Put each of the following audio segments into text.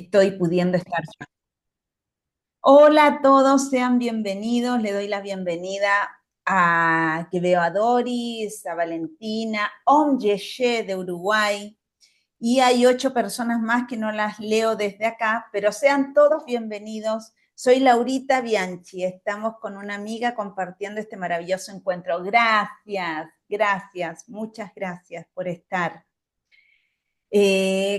estoy pudiendo estar. Hola a todos, sean bienvenidos. Le doy la bienvenida a que veo a Doris, a Valentina, Om Yeshe de Uruguay, y hay 8 personas más que no las leo desde acá, pero sean todos bienvenidos. Soy Laurita Bianchi, estamos con una amiga compartiendo este maravilloso encuentro. Gracias, gracias, muchas gracias por estar.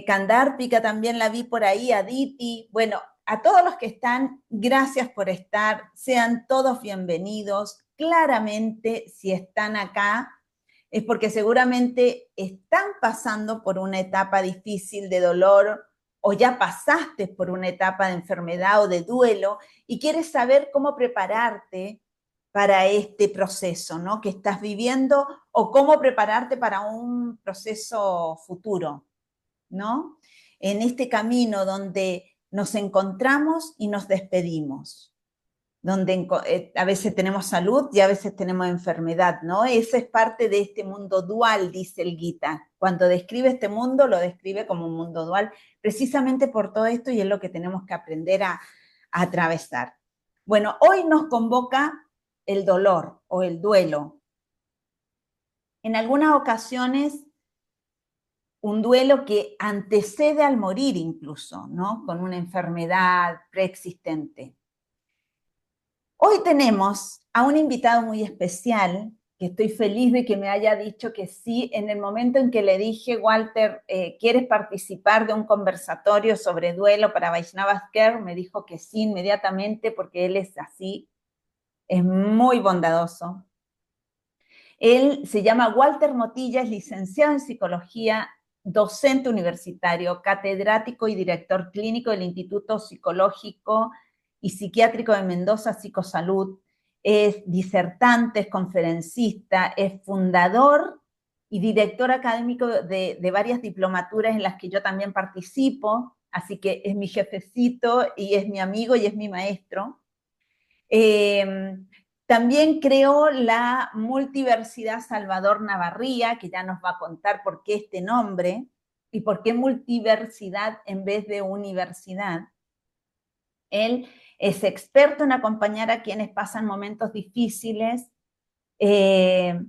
Candárpica también la vi por ahí, Aditi. Bueno, a todos los que están, gracias por estar. Sean todos bienvenidos. Claramente, si están acá, es porque seguramente están pasando por una etapa difícil de dolor o ya pasaste por una etapa de enfermedad o de duelo y quieres saber cómo prepararte para este proceso, ¿no? Que estás viviendo o cómo prepararte para un proceso futuro, ¿no? En este camino donde nos encontramos y nos despedimos, donde a veces tenemos salud y a veces tenemos enfermedad, ¿no? Esa es parte de este mundo dual, dice el Gita. Cuando describe este mundo, lo describe como un mundo dual, precisamente por todo esto, y es lo que tenemos que aprender a atravesar. Bueno, hoy nos convoca el dolor o el duelo. En algunas ocasiones un duelo que antecede al morir incluso, ¿no? Con una enfermedad preexistente. Hoy tenemos a un invitado muy especial, que estoy feliz de que me haya dicho que sí. En el momento en que le dije, Walter, ¿quieres participar de un conversatorio sobre duelo para Vaishnava Care? Me dijo que sí inmediatamente, porque él es así, es muy bondadoso. Él se llama Walter Motilla, es licenciado en psicología, docente universitario, catedrático y director clínico del Instituto Psicológico y Psiquiátrico de Mendoza, Psicosalud. Es disertante, es conferencista, es fundador y director académico de varias diplomaturas en las que yo también participo, así que es mi jefecito y es mi amigo y es mi maestro. Eh, También creó la Multiversidad Salvador Navarría, que ya nos va a contar por qué este nombre y por qué multiversidad en vez de universidad. Él es experto en acompañar a quienes pasan momentos difíciles. Eh,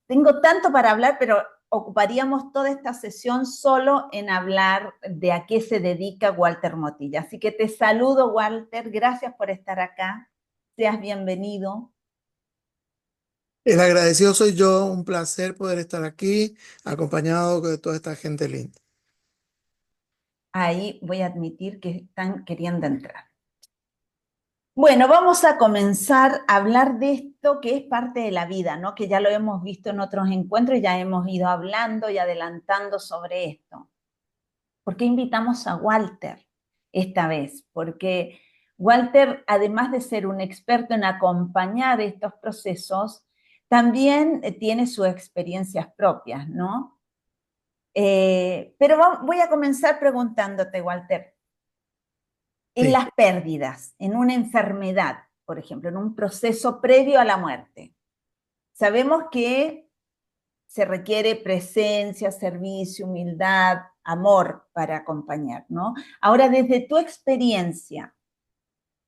Tengo tanto para hablar, pero ocuparíamos toda esta sesión solo en hablar de a qué se dedica Walter Motilla. Así que te saludo, Walter. Gracias por estar acá. Seas bienvenido. El agradecido soy yo, un placer poder estar aquí, acompañado de toda esta gente linda. Ahí voy a admitir que están queriendo entrar. Bueno, vamos a comenzar a hablar de esto que es parte de la vida, ¿no? Que ya lo hemos visto en otros encuentros y ya hemos ido hablando y adelantando sobre esto. ¿Por qué invitamos a Walter esta vez? Porque Walter, además de ser un experto en acompañar estos procesos, también tiene sus experiencias propias, ¿no? Pero voy a comenzar preguntándote, Walter, en Sí, las pérdidas, en una enfermedad, por ejemplo, en un proceso previo a la muerte, sabemos que se requiere presencia, servicio, humildad, amor para acompañar, ¿no? Ahora, desde tu experiencia,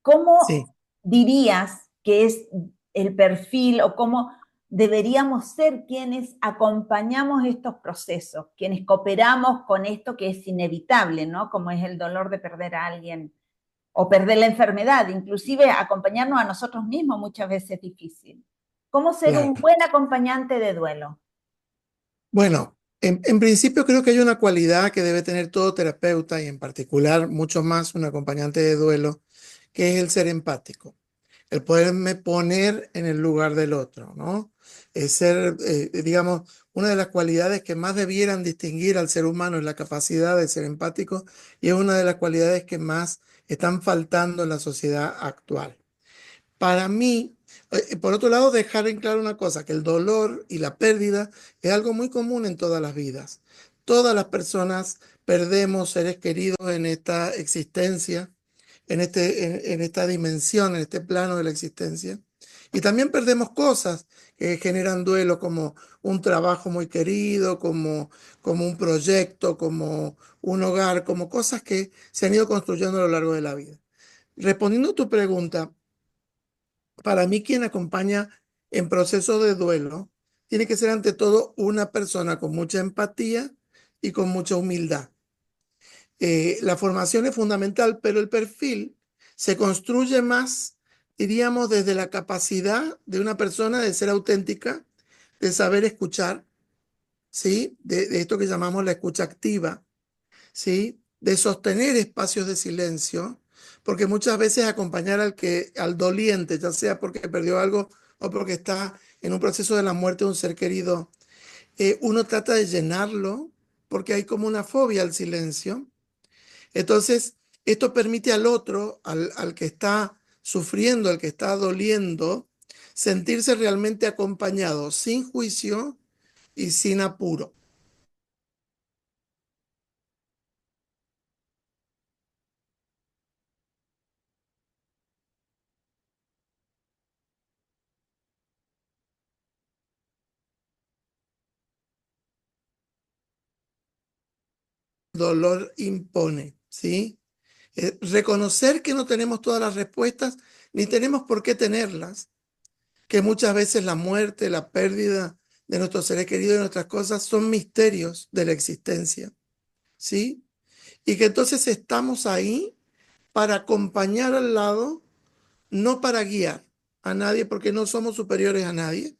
¿cómo sí. dirías que es el perfil o cómo deberíamos ser quienes acompañamos estos procesos, quienes cooperamos con esto que es inevitable, ¿no? Como es el dolor de perder a alguien o perder la enfermedad, inclusive acompañarnos a nosotros mismos muchas veces es difícil. ¿Cómo ser un Claro. buen acompañante de duelo? Bueno, en principio creo que hay una cualidad que debe tener todo terapeuta y en particular mucho más un acompañante de duelo, que es el ser empático, el poderme poner en el lugar del otro, ¿no? Es ser, digamos, una de las cualidades que más debieran distinguir al ser humano es la capacidad de ser empático y es una de las cualidades que más están faltando en la sociedad actual. Para mí, por otro lado, dejar en claro una cosa, que el dolor y la pérdida es algo muy común en todas las vidas. Todas las personas perdemos seres queridos en esta existencia, en esta dimensión, en este plano de la existencia. Y también perdemos cosas que generan duelo, como un trabajo muy querido, como un proyecto, como un hogar, como cosas que se han ido construyendo a lo largo de la vida. Respondiendo a tu pregunta, para mí quien acompaña en proceso de duelo tiene que ser ante todo una persona con mucha empatía y con mucha humildad. La formación es fundamental, pero el perfil se construye más, diríamos, desde la capacidad de una persona de ser auténtica, de saber escuchar, ¿sí? De esto que llamamos la escucha activa, ¿sí? De sostener espacios de silencio, porque muchas veces acompañar al doliente, ya sea porque perdió algo o porque está en un proceso de la muerte de un ser querido, uno trata de llenarlo porque hay como una fobia al silencio. Entonces, esto permite al otro, al que está sufriendo, al que está doliendo, sentirse realmente acompañado, sin juicio y sin apuro. Dolor impone, ¿sí? Reconocer que no tenemos todas las respuestas, ni tenemos por qué tenerlas, que muchas veces la muerte, la pérdida de nuestros seres queridos, de nuestras cosas, son misterios de la existencia, ¿sí? Y que entonces estamos ahí para acompañar al lado, no para guiar a nadie, porque no somos superiores a nadie,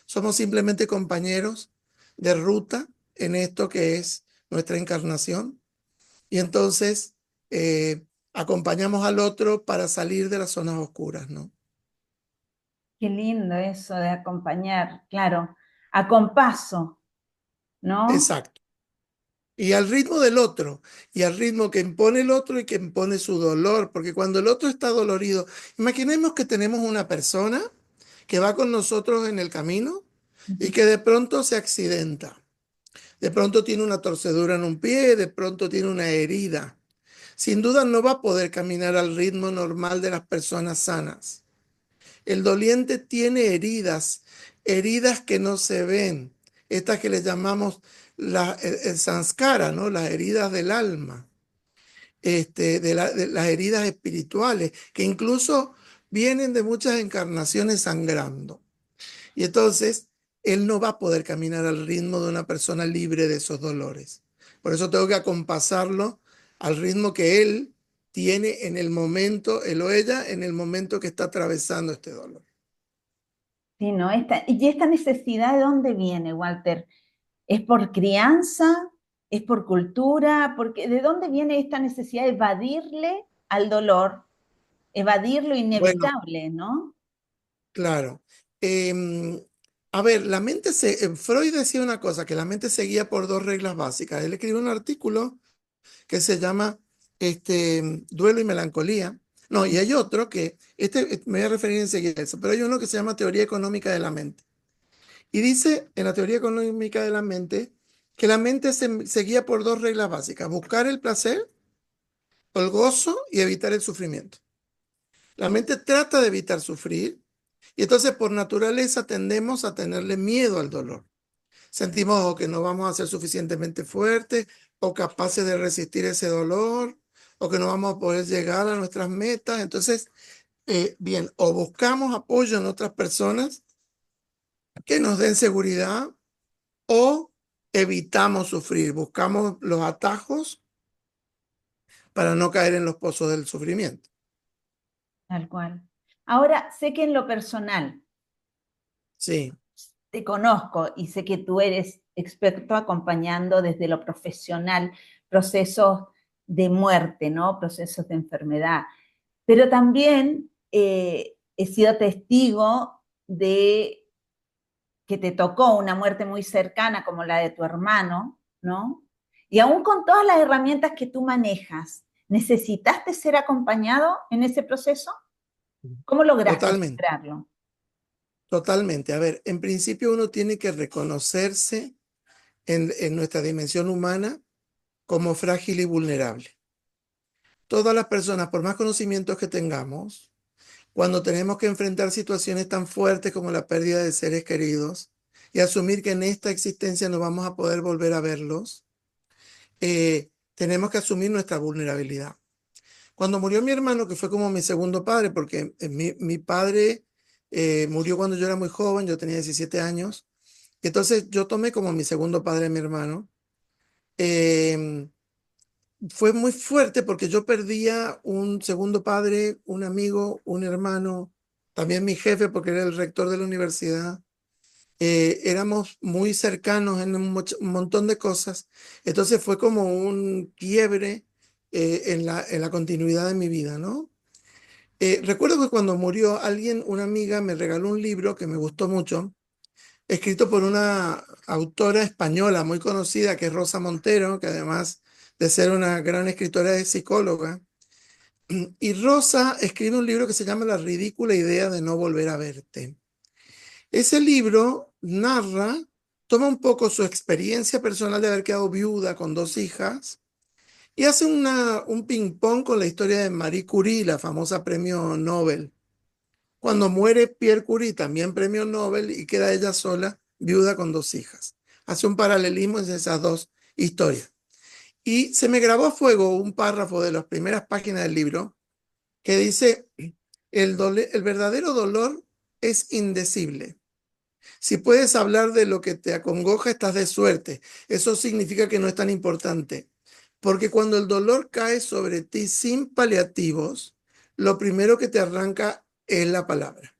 somos simplemente compañeros de ruta en esto que es nuestra encarnación. Y entonces acompañamos al otro para salir de las zonas oscuras, ¿no? Qué lindo eso de acompañar, claro, a compaso, ¿no? Exacto. Y al ritmo del otro, y al ritmo que impone el otro y que impone su dolor, porque cuando el otro está dolorido, imaginemos que tenemos una persona que va con nosotros en el camino y que de pronto se accidenta, de pronto tiene una torcedura en un pie, de pronto tiene una herida. Sin duda no va a poder caminar al ritmo normal de las personas sanas. El doliente tiene heridas, heridas que no se ven, estas que le llamamos el sanskara, ¿no? Las heridas del alma, de las heridas espirituales, que incluso vienen de muchas encarnaciones sangrando. Y entonces, él no va a poder caminar al ritmo de una persona libre de esos dolores. Por eso tengo que acompasarlo al ritmo que él tiene en el momento, él o ella, en el momento que está atravesando este dolor. Sí, ¿no? ¿Y esta necesidad de dónde viene, Walter? ¿Es por crianza? ¿Es por cultura? Porque, ¿de dónde viene esta necesidad de evadirle al dolor, evadir lo Bueno, inevitable, ¿no? claro. Em, a ver, Freud decía una cosa, que la mente se guía por dos reglas básicas. Él escribió un artículo que se llama Duelo y Melancolía. No, y hay otro me voy a referir enseguida a eso, pero hay uno que se llama Teoría Económica de la Mente. Y dice en la Teoría Económica de la Mente que la mente se guía por dos reglas básicas: buscar el placer, el gozo y evitar el sufrimiento. La mente trata de evitar sufrir y entonces por naturaleza tendemos a tenerle miedo al dolor. Sentimos o que no vamos a ser suficientemente fuertes o capaces de resistir ese dolor o que no vamos a poder llegar a nuestras metas. Entonces, bien, o buscamos apoyo en otras personas que nos den seguridad o evitamos sufrir, buscamos los atajos para no caer en los pozos del sufrimiento. Tal cual. Ahora, sé que en lo personal Sí, te conozco y sé que tú eres experto acompañando desde lo profesional procesos de muerte, ¿no? Procesos de enfermedad. Pero también he sido testigo de que te tocó una muerte muy cercana como la de tu hermano, ¿no? Y aún con todas las herramientas que tú manejas, ¿necesitaste ser acompañado en ese proceso? ¿Cómo lograste totalmente, superarlo? totalmente. A ver, en principio uno tiene que reconocerse en nuestra dimensión humana como frágil y vulnerable. Todas las personas, por más conocimientos que tengamos, cuando tenemos que enfrentar situaciones tan fuertes como la pérdida de seres queridos y asumir que en esta existencia no vamos a poder volver a verlos, tenemos que asumir nuestra vulnerabilidad. Cuando murió mi hermano, que fue como mi segundo padre, porque mi padre murió cuando yo era muy joven, yo tenía 17 años, y entonces yo tomé como mi segundo padre a mi hermano. Em, Fue muy fuerte porque yo perdía un segundo padre, un amigo, un hermano, también mi jefe porque era el rector de la universidad. Éramos muy cercanos en un montón de cosas. Entonces fue como un quiebre en la continuidad de mi vida, ¿no? Recuerdo que cuando murió alguien, una amiga me regaló un libro que me gustó mucho, escrito por una autora española muy conocida, que es Rosa Montero, que además de ser una gran escritora es psicóloga. Y Rosa escribe un libro que se llama La ridícula idea de no volver a verte. Ese libro narra, toma un poco su experiencia personal de haber quedado viuda con dos hijas y hace un ping-pong con la historia de Marie Curie, la famosa premio Nobel. Cuando muere Pierre Curie, también premio Nobel, y queda ella sola, viuda con dos hijas. Hace un paralelismo entre esas dos historias. Y se me grabó a fuego un párrafo de las primeras páginas del libro que dice, el verdadero dolor es indecible. Si puedes hablar de lo que te acongoja, estás de suerte. Eso significa que no es tan importante. Porque cuando el dolor cae sobre ti sin paliativos, lo primero que te arranca es la palabra.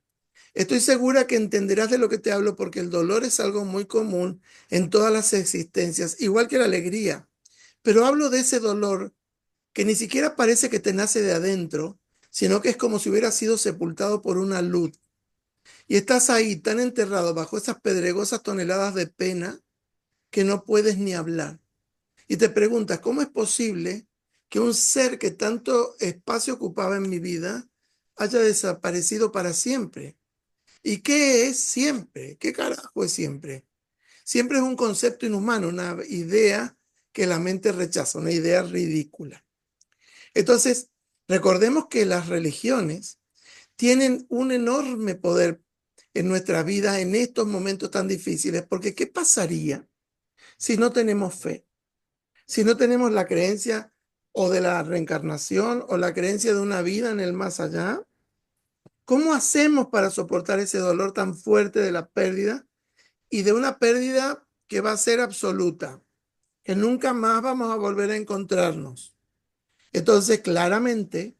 Estoy segura que entenderás de lo que te hablo porque el dolor es algo muy común en todas las existencias, igual que la alegría. Pero hablo de ese dolor que ni siquiera parece que te nace de adentro, sino que es como si hubiera sido sepultado por una luz. Y estás ahí tan enterrado bajo esas pedregosas toneladas de pena que no puedes ni hablar. Y te preguntas, ¿cómo es posible que un ser que tanto espacio ocupaba en mi vida haya desaparecido para siempre? ¿Y qué es siempre? ¿Qué carajo es siempre? Siempre es un concepto inhumano, una idea que la mente rechaza, una idea ridícula. Entonces, recordemos que las religiones tienen un enorme poder en nuestra vida en estos momentos tan difíciles, porque ¿qué pasaría si no tenemos fe? Si no tenemos la creencia o de la reencarnación o la creencia de una vida en el más allá, ¿cómo hacemos para soportar ese dolor tan fuerte de la pérdida y de una pérdida que va a ser absoluta, que nunca más vamos a volver a encontrarnos? Entonces, claramente,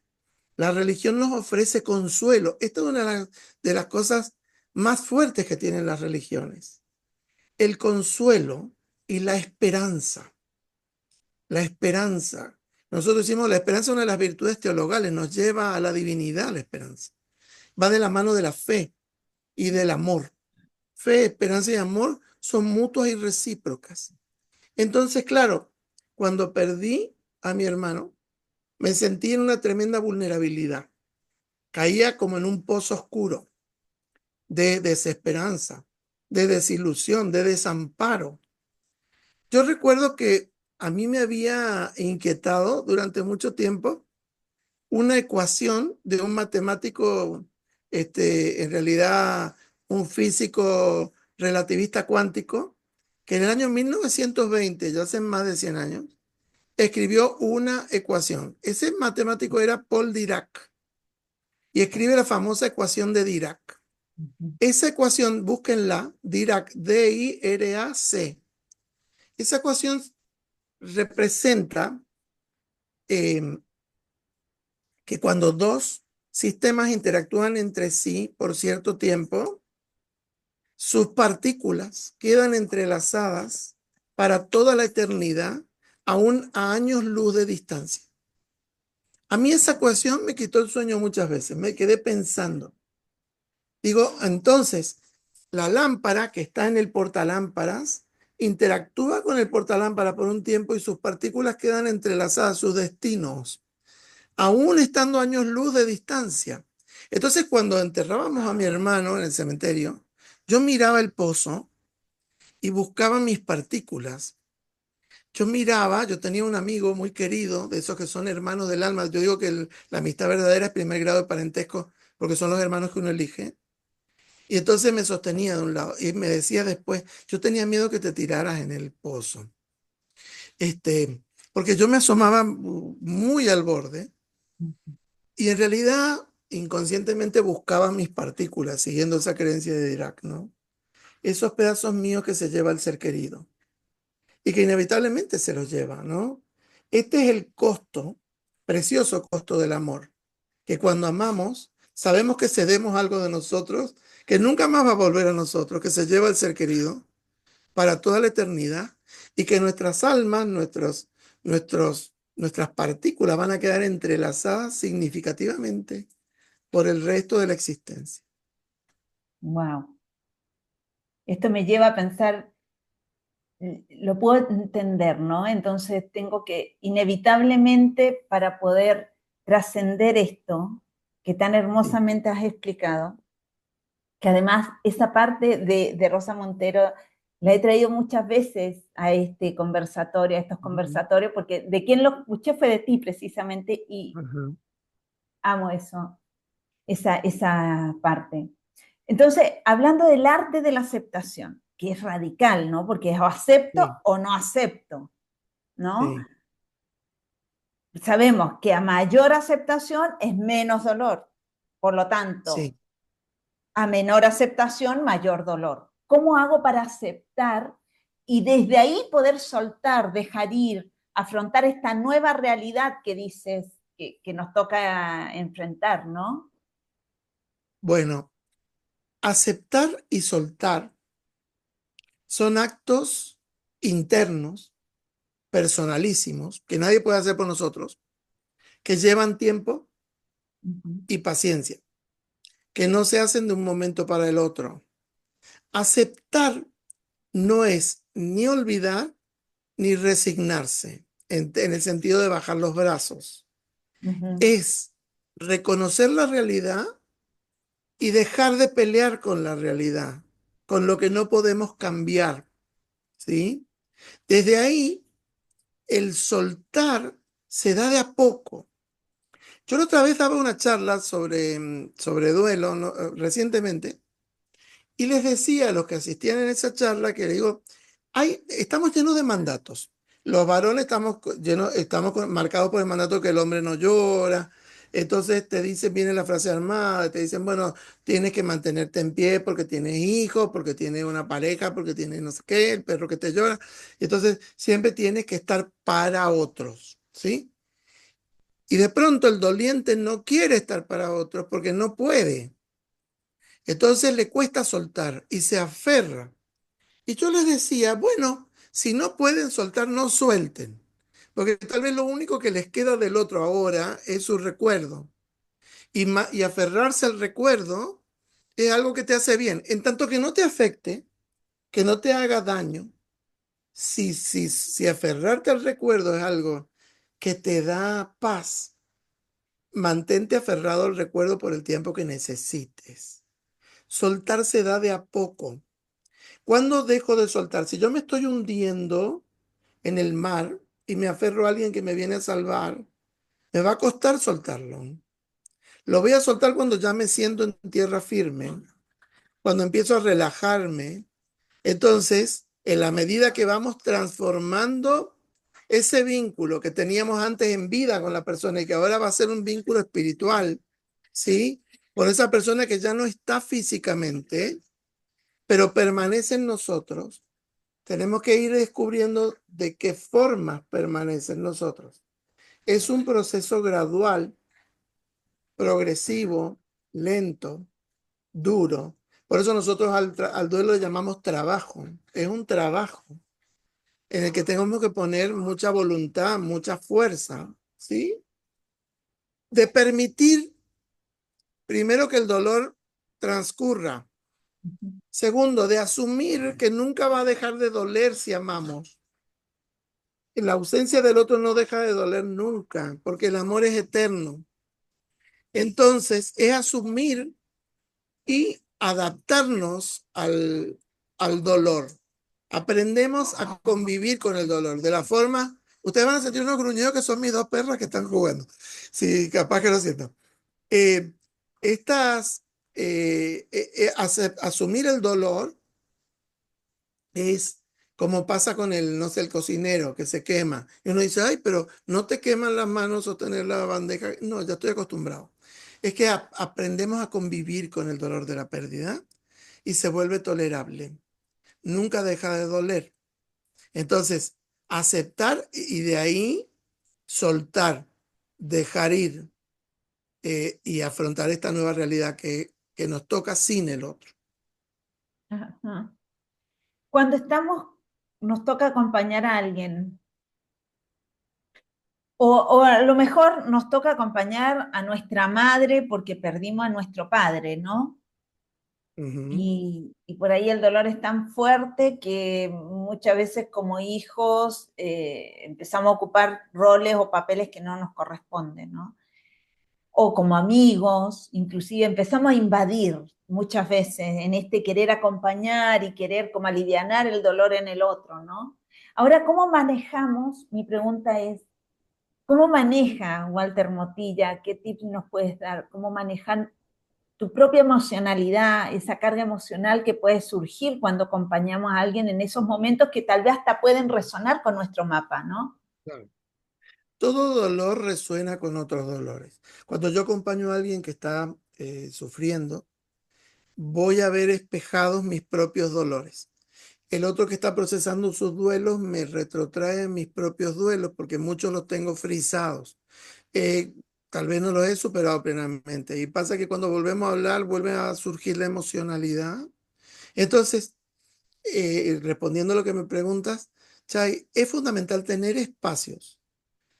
la religión nos ofrece consuelo. Esta es una de las cosas más fuertes que tienen las religiones. El consuelo y la esperanza. La esperanza. Nosotros decimos la esperanza es una de las virtudes teologales, nos lleva a la divinidad la esperanza. Va de la mano de la fe y del amor. Fe, esperanza y amor son mutuas y recíprocas. Entonces, claro, cuando perdí a mi hermano, me sentí en una tremenda vulnerabilidad. Caía como en un pozo oscuro de desesperanza, de desilusión, de desamparo. Yo recuerdo que a mí me había inquietado durante mucho tiempo una ecuación de un matemático, en realidad un físico relativista cuántico, que en el año 1920, ya hace más de 100 años, escribió una ecuación. Ese matemático era Paul Dirac y escribe la famosa ecuación de Dirac. Esa ecuación, búsquenla, Dirac, D-I-R-A-C. Esa ecuación representa eh, que cuando dos sistemas interactúan entre sí por cierto tiempo, sus partículas quedan entrelazadas para toda la eternidad, aún a años luz de distancia. A mí esa ecuación me quitó el sueño muchas veces, me quedé pensando. Digo, entonces, la lámpara que está en el portalámparas interactúa con el portalámpara por un tiempo y sus partículas quedan entrelazadas, sus destinos, aún estando años luz de distancia. Entonces, cuando enterrábamos a mi hermano en el cementerio, yo miraba el pozo y buscaba mis partículas. Yo miraba, yo tenía un amigo muy querido, de esos que son hermanos del alma. Yo digo que la amistad verdadera es primer grado de parentesco porque son los hermanos que uno elige. Y entonces me sostenía de un lado y me decía después, yo tenía miedo que te tiraras en el pozo. Porque yo me asomaba muy al borde y en realidad inconscientemente buscaba mis partículas, siguiendo esa creencia de Dirac, ¿no? Esos pedazos míos que se lleva el ser querido y que inevitablemente se los lleva, ¿no? Este es el costo, precioso costo del amor, que cuando amamos sabemos que cedemos algo de nosotros, que nunca más va a volver a nosotros, que se lleva el ser querido para toda la eternidad y que nuestras almas, nuestras partículas van a quedar entrelazadas significativamente por el resto de la existencia. Wow. Esto me lleva a pensar, lo puedo entender, ¿no? Entonces tengo que, inevitablemente, para poder trascender esto que tan Sí. hermosamente has explicado, que además esa parte de Rosa Montero la he traído muchas veces a este conversatorio, a estos Ujú. conversatorios, porque de quien lo escuché fue de ti precisamente y Ajá. amo eso, esa parte. Entonces, hablando del arte de la aceptación, que es radical, ¿no? Porque es o acepto Sí, o no acepto, ¿no? sí, Sabemos que a mayor aceptación es menos dolor. Por lo tanto, sí. a menor aceptación, mayor dolor. ¿Cómo hago para aceptar y desde ahí poder soltar, dejar ir, afrontar esta nueva realidad que dices que nos toca enfrentar, ¿no? Bueno, aceptar y soltar son actos internos, personalísimos, que nadie puede hacer por nosotros, que llevan tiempo Uh -huh. y paciencia, que no se hacen de un momento para el otro. Aceptar no es ni olvidar ni resignarse, en el sentido de bajar los brazos. Uh -huh. Es reconocer la realidad y dejar de pelear con la realidad, con lo que no podemos cambiar, ¿sí? Desde ahí, el soltar se da de a poco. Yo la otra vez daba una charla sobre duelo, ¿no? Recientemente, y les decía a los que asistían en esa charla que le digo, estamos llenos de mandatos. Los varones marcados por el mandato que el hombre no llora. Entonces te dicen, viene la frase armada, te dicen, bueno, tienes que mantenerte en pie porque tienes hijos, porque tienes una pareja, porque tienes no sé qué, el perro que te llora. Entonces siempre tienes que estar para otros, ¿sí? Y de pronto el doliente no quiere estar para otros porque no puede. Entonces le cuesta soltar y se aferra. Y yo les decía, bueno, si no pueden soltar, no suelten, porque tal vez lo único que les queda del otro ahora es su recuerdo. Y aferrarse al recuerdo es algo que te hace bien. En tanto que no te afecte, que no te haga daño, si aferrarte al recuerdo es algo que te da paz, mantente aferrado al recuerdo por el tiempo que necesites. Soltar se da de a poco. ¿Cuándo dejo de soltar? Si yo me estoy hundiendo en el mar y me aferro a alguien que me viene a salvar, me va a costar soltarlo. Lo voy a soltar cuando ya me siento en tierra firme, cuando empiezo a relajarme. Entonces, en la medida que vamos transformando ese vínculo que teníamos antes en vida con la persona y que ahora va a ser un vínculo espiritual, ¿sí? Con esa persona que ya no está físicamente, pero permanece en nosotros. Tenemos que ir descubriendo de qué forma permanece en nosotros. Es un proceso gradual, progresivo, lento, duro. Por eso nosotros al duelo le llamamos trabajo. Es un trabajo en el que tenemos que poner mucha voluntad, mucha fuerza, ¿sí? De permitir, primero, que el dolor transcurra. Uh -huh. Segundo, de asumir que nunca va a dejar de doler si amamos. La ausencia del otro no deja de doler nunca, porque el amor es eterno. Entonces, es asumir y adaptarnos al dolor. Aprendemos a convivir con el dolor de la forma. Ustedes van a sentir unos gruñidos que son mis dos perras que están jugando. Sí, capaz que lo sientan. Eh, Estas, asumir el dolor es como pasa con el, no sé, el cocinero que se quema. Y uno dice, ay, pero no te queman las manos o tener la bandeja. No, ya estoy acostumbrado. Es que aprendemos a convivir con el dolor de la pérdida y se vuelve tolerable. Nunca deja de doler. Entonces, aceptar y de ahí soltar, dejar ir, y afrontar esta nueva realidad que nos toca sin el otro. Ajá. Cuando estamos, nos toca acompañar a alguien, o a lo mejor nos toca acompañar a nuestra madre porque perdimos a nuestro padre, ¿no? Ujú, Y por ahí el dolor es tan fuerte que muchas veces como hijos empezamos a ocupar roles o papeles que no nos corresponden, ¿no? O como amigos, inclusive empezamos a invadir muchas veces en este querer acompañar y querer como alivianar el dolor en el otro, ¿no? Ahora, ¿cómo manejamos? Mi pregunta es, ¿cómo maneja Walter Motilla? ¿Qué tips nos puedes dar? ¿Cómo manejan tu propia emocionalidad, esa carga emocional que puede surgir cuando acompañamos a alguien en esos momentos que tal vez hasta pueden resonar con nuestro mapa, ¿no? claro. Todo dolor resuena con otros dolores. Cuando yo acompaño a alguien que está sufriendo, voy a ver espejados mis propios dolores. El otro que está procesando sus duelos me retrotrae mis propios duelos porque muchos los tengo frisados. Eh, Tal vez no los he superado plenamente. Y pasa que cuando volvemos a hablar, vuelve a surgir la emocionalidad. Entonces, respondiendo a lo que me preguntas, Chay, es fundamental tener espacios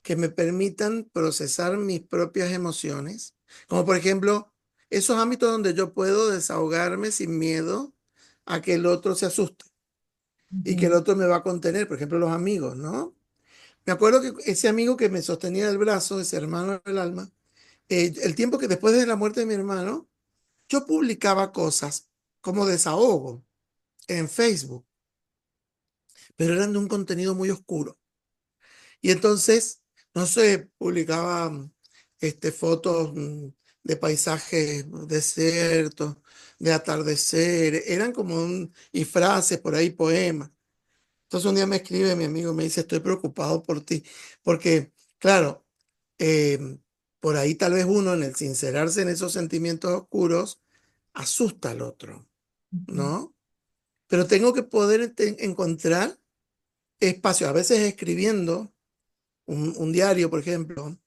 que me permitan procesar mis propias emociones, como por ejemplo esos ámbitos donde yo puedo desahogarme sin miedo a que el otro se asuste y que el Ujú, otro me va a contener, por ejemplo los amigos, ¿no? Me acuerdo que ese amigo que me sostenía el brazo, ese hermano del alma, el tiempo que después de la muerte de mi hermano, yo publicaba cosas como desahogo en Facebook, pero eran de un contenido muy oscuro. Y entonces, no sé, publicaba fotos de paisajes desiertos, de atardecer, eran como y frases por ahí, poemas. Entonces un día me escribe mi amigo, me dice, estoy preocupado por ti, porque, claro, eh, por ahí tal vez uno en el sincerarse en esos sentimientos oscuros, asusta al otro, ujú, ¿no? Pero tengo que poder encontrar espacio, a veces escribiendo un diario, por ejemplo,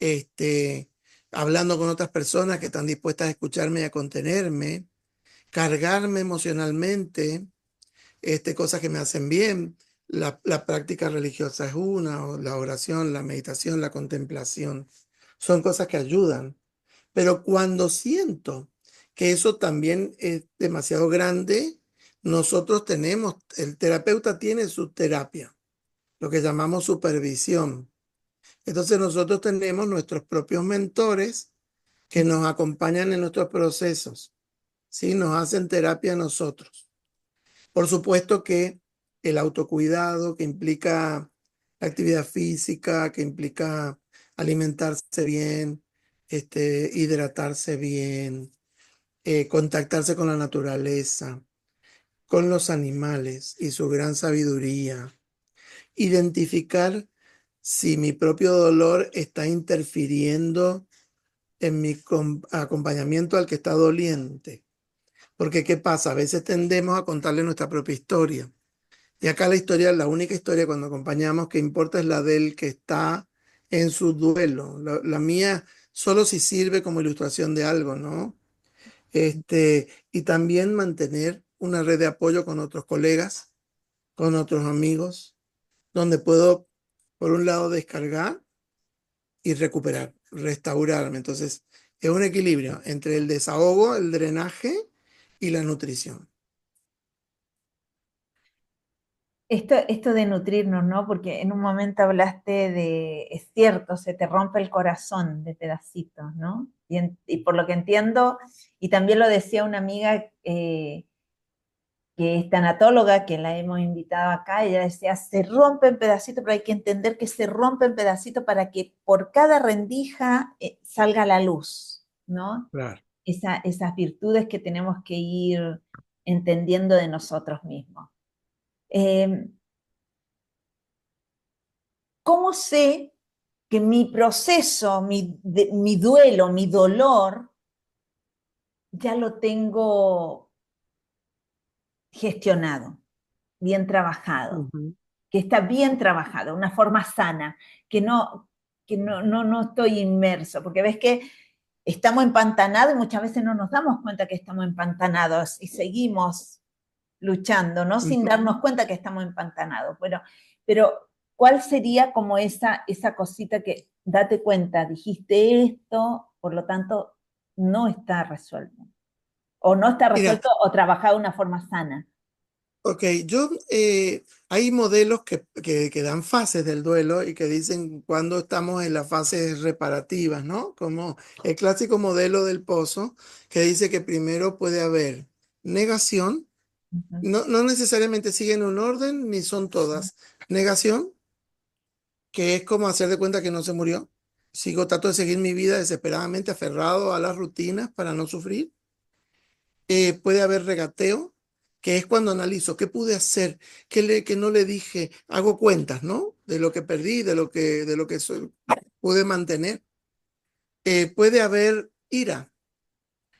este, hablando con otras personas que están dispuestas a escucharme y a contenerme, cargarme emocionalmente, cosas que me hacen bien. La práctica religiosa es una, o la oración, la meditación, la contemplación. Son cosas que ayudan. Pero cuando siento que eso también es demasiado grande, nosotros tenemos, el terapeuta tiene su terapia, lo que llamamos supervisión. Entonces nosotros tenemos nuestros propios mentores que nos acompañan en nuestros procesos, ¿sí? Nos hacen terapia a nosotros. Por supuesto que el autocuidado, que implica la actividad física, que implica alimentarse bien, hidratarse bien, contactarse con la naturaleza, con los animales y su gran sabiduría, identificar si mi propio dolor está interfiriendo en mi acompañamiento al que está doliente. Porque ¿qué pasa? A veces tendemos a contarle nuestra propia historia. Y acá la historia, la única historia cuando acompañamos que importa es la del que está en su duelo. La mía solo si sirve como ilustración de algo, ¿no? Y también mantener una red de apoyo con otros colegas, con otros amigos, donde puedo, por un lado, descargar y recuperar, restaurarme. Entonces, es un equilibrio entre el desahogo, el drenaje y la nutrición. esto de nutrirnos, ¿no? Porque en un momento hablaste de, es cierto, se te rompe el corazón de pedacitos, ¿no? Y por lo que entiendo, y también lo decía una amiga que es tanatóloga, que la hemos invitado acá, ella decía, se rompe en pedacitos, pero hay que entender que se rompe en pedacitos para que por cada rendija salga la luz. ¿no? Claro. Esas virtudes que tenemos que ir entendiendo de nosotros mismos. Eh, ¿Cómo sé que mi proceso, mi duelo, mi dolor, ya lo tengo gestionado, bien trabajado, Ujú. que está bien trabajado, una forma sana, que no estoy inmerso, porque ves que estamos empantanados y muchas veces no nos damos cuenta que estamos empantanados y seguimos luchando, ¿no? Sin Ujú. darnos cuenta que estamos empantanados. Bueno, pero ¿cuál sería como esa cosita que date cuenta, dijiste esto, por lo tanto, no está resuelto? O no está Mira, resuelto o trabajado de una forma sana. ok, hay modelos que dan fases del duelo y que dicen cuando estamos en las fases reparativas, ¿no? Como el clásico modelo del pozo, que dice que primero puede haber negación, Ujú. no necesariamente siguen un orden ni son todas. Negación, que es como hacer de cuenta que no se murió. Trato de seguir mi vida desesperadamente aferrado a las rutinas para no sufrir. Puede haber regateo, que es cuando analizo qué pude hacer, qué no le dije, hago cuentas, ¿no? De lo que perdí, pude mantener. Puede haber ira,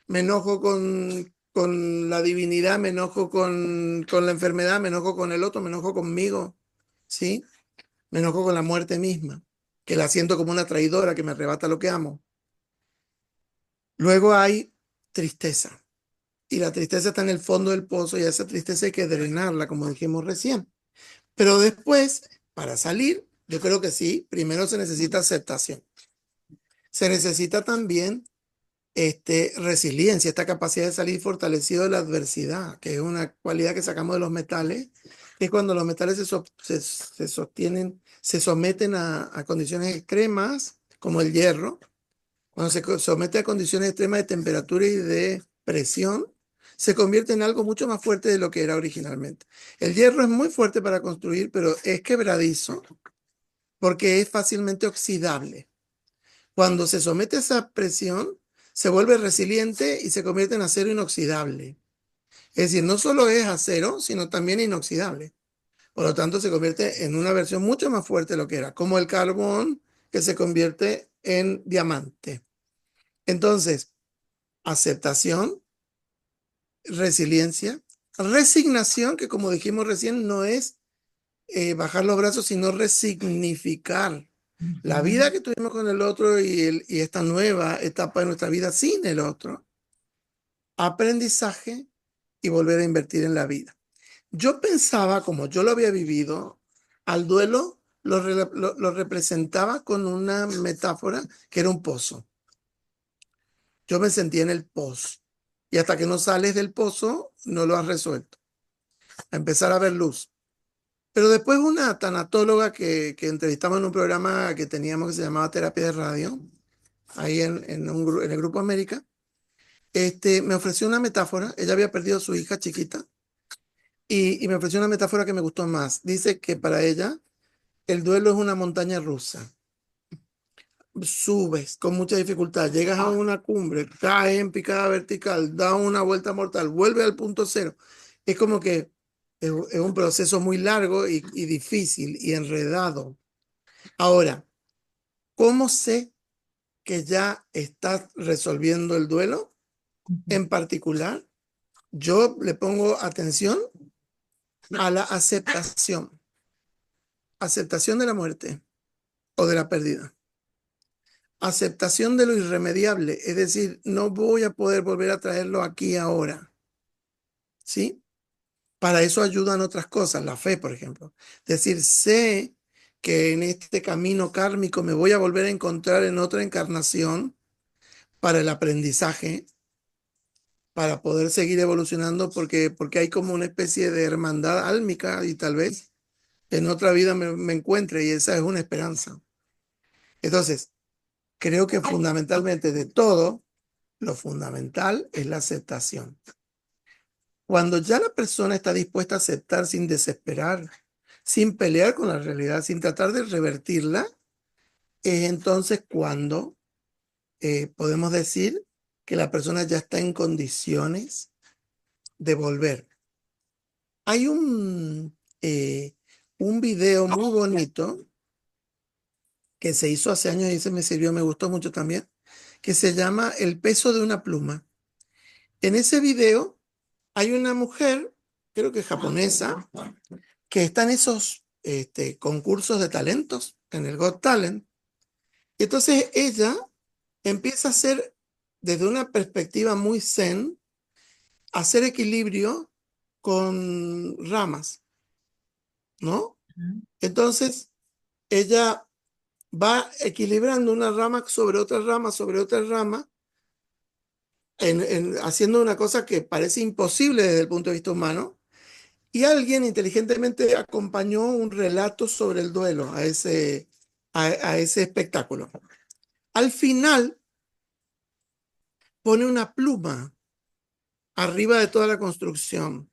me enojo con la divinidad, me enojo con la enfermedad, me enojo con el otro, me enojo conmigo, ¿sí? Me enojo con la muerte misma, que la siento como una traidora que me arrebata lo que amo. Luego hay tristeza. Y la tristeza está en el fondo del pozo y a esa tristeza hay que drenarla, como dijimos recién. Pero después, para salir, yo creo que sí, primero se necesita aceptación. Se necesita también resiliencia, esta capacidad de salir fortalecido de la adversidad, que es una cualidad que sacamos de los metales, que es cuando los metales se sostienen, se someten a condiciones extremas, como el hierro. Cuando somete a condiciones extremas de temperatura y de presión, se convierte en algo mucho más fuerte de lo que era originalmente. El hierro es muy fuerte para construir, pero es quebradizo porque es fácilmente oxidable. Cuando se somete a esa presión, se vuelve resiliente y se convierte en acero inoxidable. Es decir, no solo es acero, sino también inoxidable. Por lo tanto, se convierte en una versión mucho más fuerte de lo que era, como el carbón que se convierte en diamante. Entonces, aceptación, resiliencia, resignación, que como dijimos recién, no es bajar los brazos, sino resignificar la vida Ujú. que tuvimos con el otro y esta nueva etapa de nuestra vida sin el otro. Aprendizaje y volver a invertir en la vida. Yo pensaba, como yo lo había vivido, al duelo lo representaba con una metáfora que era un pozo. Yo me sentía en el pozo. Y hasta que no sales del pozo, no lo has resuelto. A empezar a ver luz. Pero después una tanatóloga que entrevistamos en un programa que teníamos que se llamaba Terapia de Radio, ahí en el Grupo América, me ofreció una metáfora. Ella había perdido a su hija chiquita y me ofreció una metáfora que me gustó más. Dice que para ella el duelo es una montaña rusa. Subes con mucha dificultad, llegas a una cumbre, caes en picada vertical, da una vuelta mortal, vuelve al punto cero. Es como que es un proceso muy largo y difícil y enredado. Ahora, ¿cómo sé que ya estás resolviendo el duelo? Ujú. En particular, yo le pongo atención a la aceptación, aceptación de la muerte o de la pérdida. Aceptación de lo irremediable, es decir, no voy a poder volver a traerlo aquí ahora, ¿sí? Para eso ayudan otras cosas, la fe, por ejemplo. Es decir, sé que en este camino kármico me voy a volver a encontrar en otra encarnación para el aprendizaje, para poder seguir evolucionando, porque hay como una especie de hermandad álmica y tal vez en otra vida me encuentre y esa es una esperanza. Entonces, creo que fundamentalmente de todo, lo fundamental es la aceptación. Cuando ya la persona está dispuesta a aceptar sin desesperar, sin pelear con la realidad, sin tratar de revertirla, es entonces cuando podemos decir que la persona ya está en condiciones de volver. Hay un video muy bonito que se hizo hace años y se me sirvió, me gustó mucho también, que se llama El peso de una pluma. En ese video hay una mujer, creo que japonesa, que está en esos concursos de talentos, en el Got Talent. Y entonces ella empieza a hacer, desde una perspectiva muy zen, hacer equilibrio con ramas, ¿no? Entonces ella va equilibrando una rama sobre otra rama, haciendo una cosa que parece imposible desde el punto de vista humano, y alguien inteligentemente acompañó un relato sobre el duelo a ese espectáculo. Al final pone una pluma arriba de toda la construcción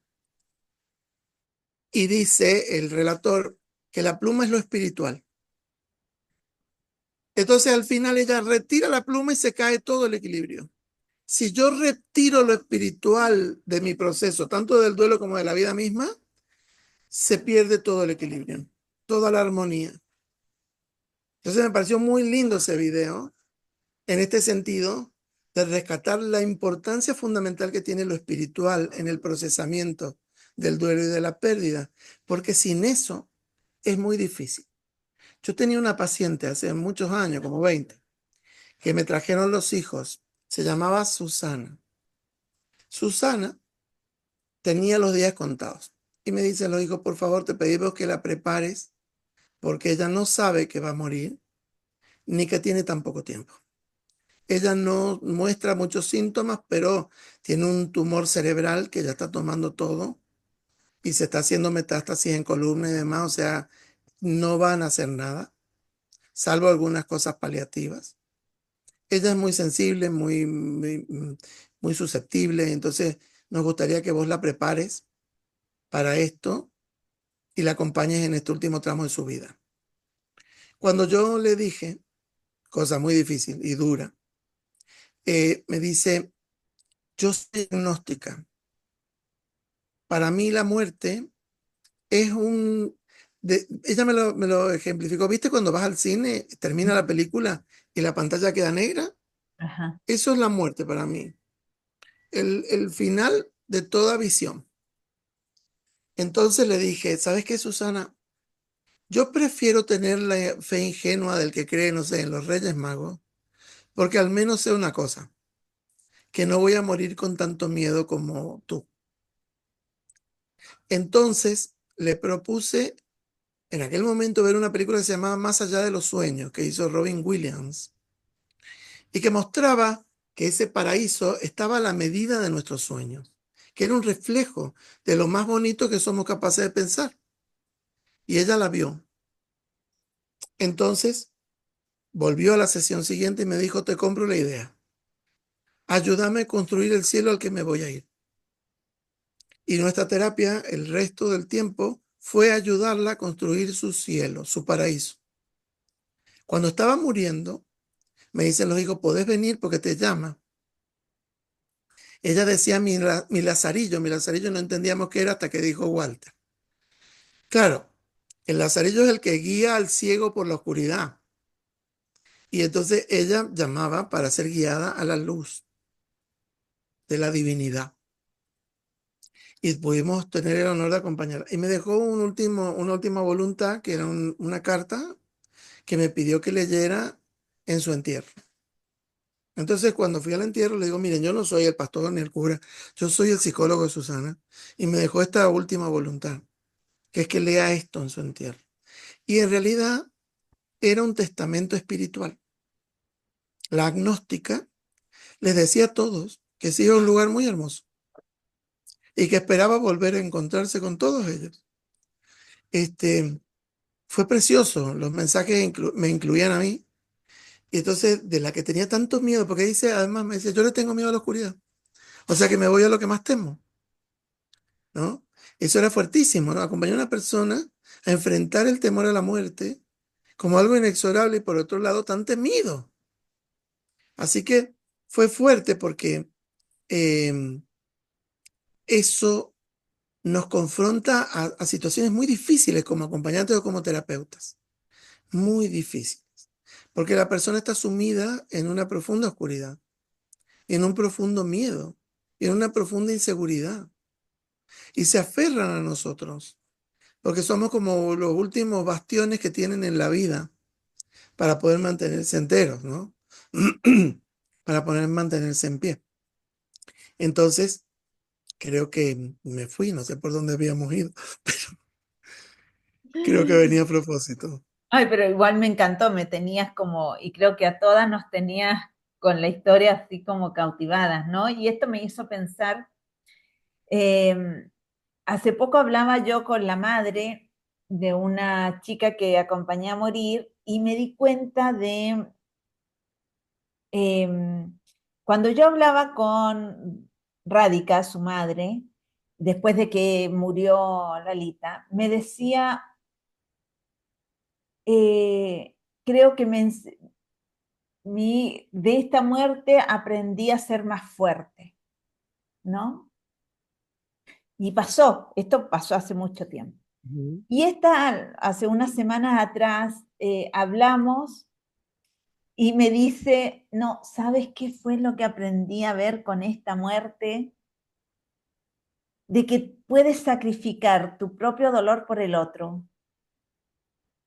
y dice el relator que la pluma es lo espiritual. Entonces al final ella retira la pluma y se cae todo el equilibrio. Si yo retiro lo espiritual de mi proceso, tanto del duelo como de la vida misma, se pierde todo el equilibrio, toda la armonía. Entonces me pareció muy lindo ese video, en este sentido, de rescatar la importancia fundamental que tiene lo espiritual en el procesamiento del duelo y de la pérdida, porque sin eso es muy difícil. Yo tenía una paciente hace muchos años, como 20, que me trajeron los hijos. Se llamaba Susana. Susana tenía los días contados. Y me dice los hijos, por favor, te pedimos que la prepares porque ella no sabe que va a morir ni que tiene tan poco tiempo. Ella no muestra muchos síntomas, pero tiene un tumor cerebral que ya está tomando todo y se está haciendo metástasis en columna y demás, o sea, no van a hacer nada, salvo algunas cosas paliativas. Ella es muy sensible, muy susceptible, entonces nos gustaría que vos la prepares para esto y la acompañes en este último tramo de su vida. Cuando yo le dije, cosa muy difícil y dura, me dice, yo soy agnóstica. Para mí la muerte es ella me lo ejemplificó. ¿Viste cuando vas al cine, termina la película y la pantalla queda negra? Ajá. Eso es la muerte para mí. El final de toda visión. Entonces le dije, ¿sabes qué, Susana? Yo prefiero tener la fe ingenua del que cree, no sé, en los Reyes Magos, porque al menos sé una cosa, que no voy a morir con tanto miedo como tú. Entonces le propuse en aquel momento ver una película que se llamaba Más allá de los sueños, que hizo Robin Williams, y que mostraba que ese paraíso estaba a la medida de nuestros sueños, que era un reflejo de lo más bonito que somos capaces de pensar. Y ella la vio. Entonces volvió a la sesión siguiente y me dijo, te compro la idea. Ayúdame a construir el cielo al que me voy a ir. Y nuestra terapia, el resto del tiempo, fue ayudarla a construir su cielo, su paraíso. Cuando estaba muriendo, me dicen los hijos, ¿podés venir porque te llama? Ella decía mi lazarillo no entendíamos qué era hasta que dijo Walter. Claro, el lazarillo es el que guía al ciego por la oscuridad. Y entonces ella llamaba para ser guiada a la luz de la divinidad. Y pudimos tener el honor de acompañarla. Y me dejó una última voluntad, que era una carta que me pidió que leyera en su entierro. Entonces, cuando fui al entierro, le digo, miren, yo no soy el pastor ni el cura, yo soy el psicólogo de Susana. Y me dejó esta última voluntad, que es que lea esto en su entierro. Y en realidad era un testamento espiritual. La agnóstica les decía a todos que sí era un lugar muy hermoso y que esperaba volver a encontrarse con todos ellos. Este, fue precioso, los mensajes me incluían a mí. Y entonces, de la que tenía tanto miedo, porque dice, además me dice, yo le tengo miedo a la oscuridad. O sea que me voy a lo que más temo, ¿no? Eso era fuertísimo, ¿no? Acompañar a una persona a enfrentar el temor a la muerte como algo inexorable y por otro lado tan temido. Así que fue fuerte porque em, eso nos confronta a situaciones muy difíciles como acompañantes o como terapeutas, muy difíciles, porque la persona está sumida en una profunda oscuridad, en un profundo miedo, en una profunda inseguridad, y se aferran a nosotros, porque somos como los últimos bastiones que tienen en la vida para poder mantenerse enteros, ¿no? Para poder mantenerse en pie. Entonces, creo que me fui, no sé por dónde habíamos ido, pero creo que venía a propósito. Ay, pero igual me encantó, me tenías como, y creo que a todas nos tenías con la historia así como cautivadas, ¿no? Y esto me hizo pensar, eh, hace poco hablaba yo con la madre de una chica que acompañé a morir y me di cuenta de, cuando yo hablaba con Rádica, su madre, después de que murió Lalita, me decía, creo que de esta muerte aprendí a ser más fuerte, ¿no? Y pasó, esto pasó hace mucho tiempo. Ujú, Y hace unas semanas atrás hablamos y me dice, no, ¿sabes qué fue lo que aprendí a ver con esta muerte? De que puedes sacrificar tu propio dolor por el otro.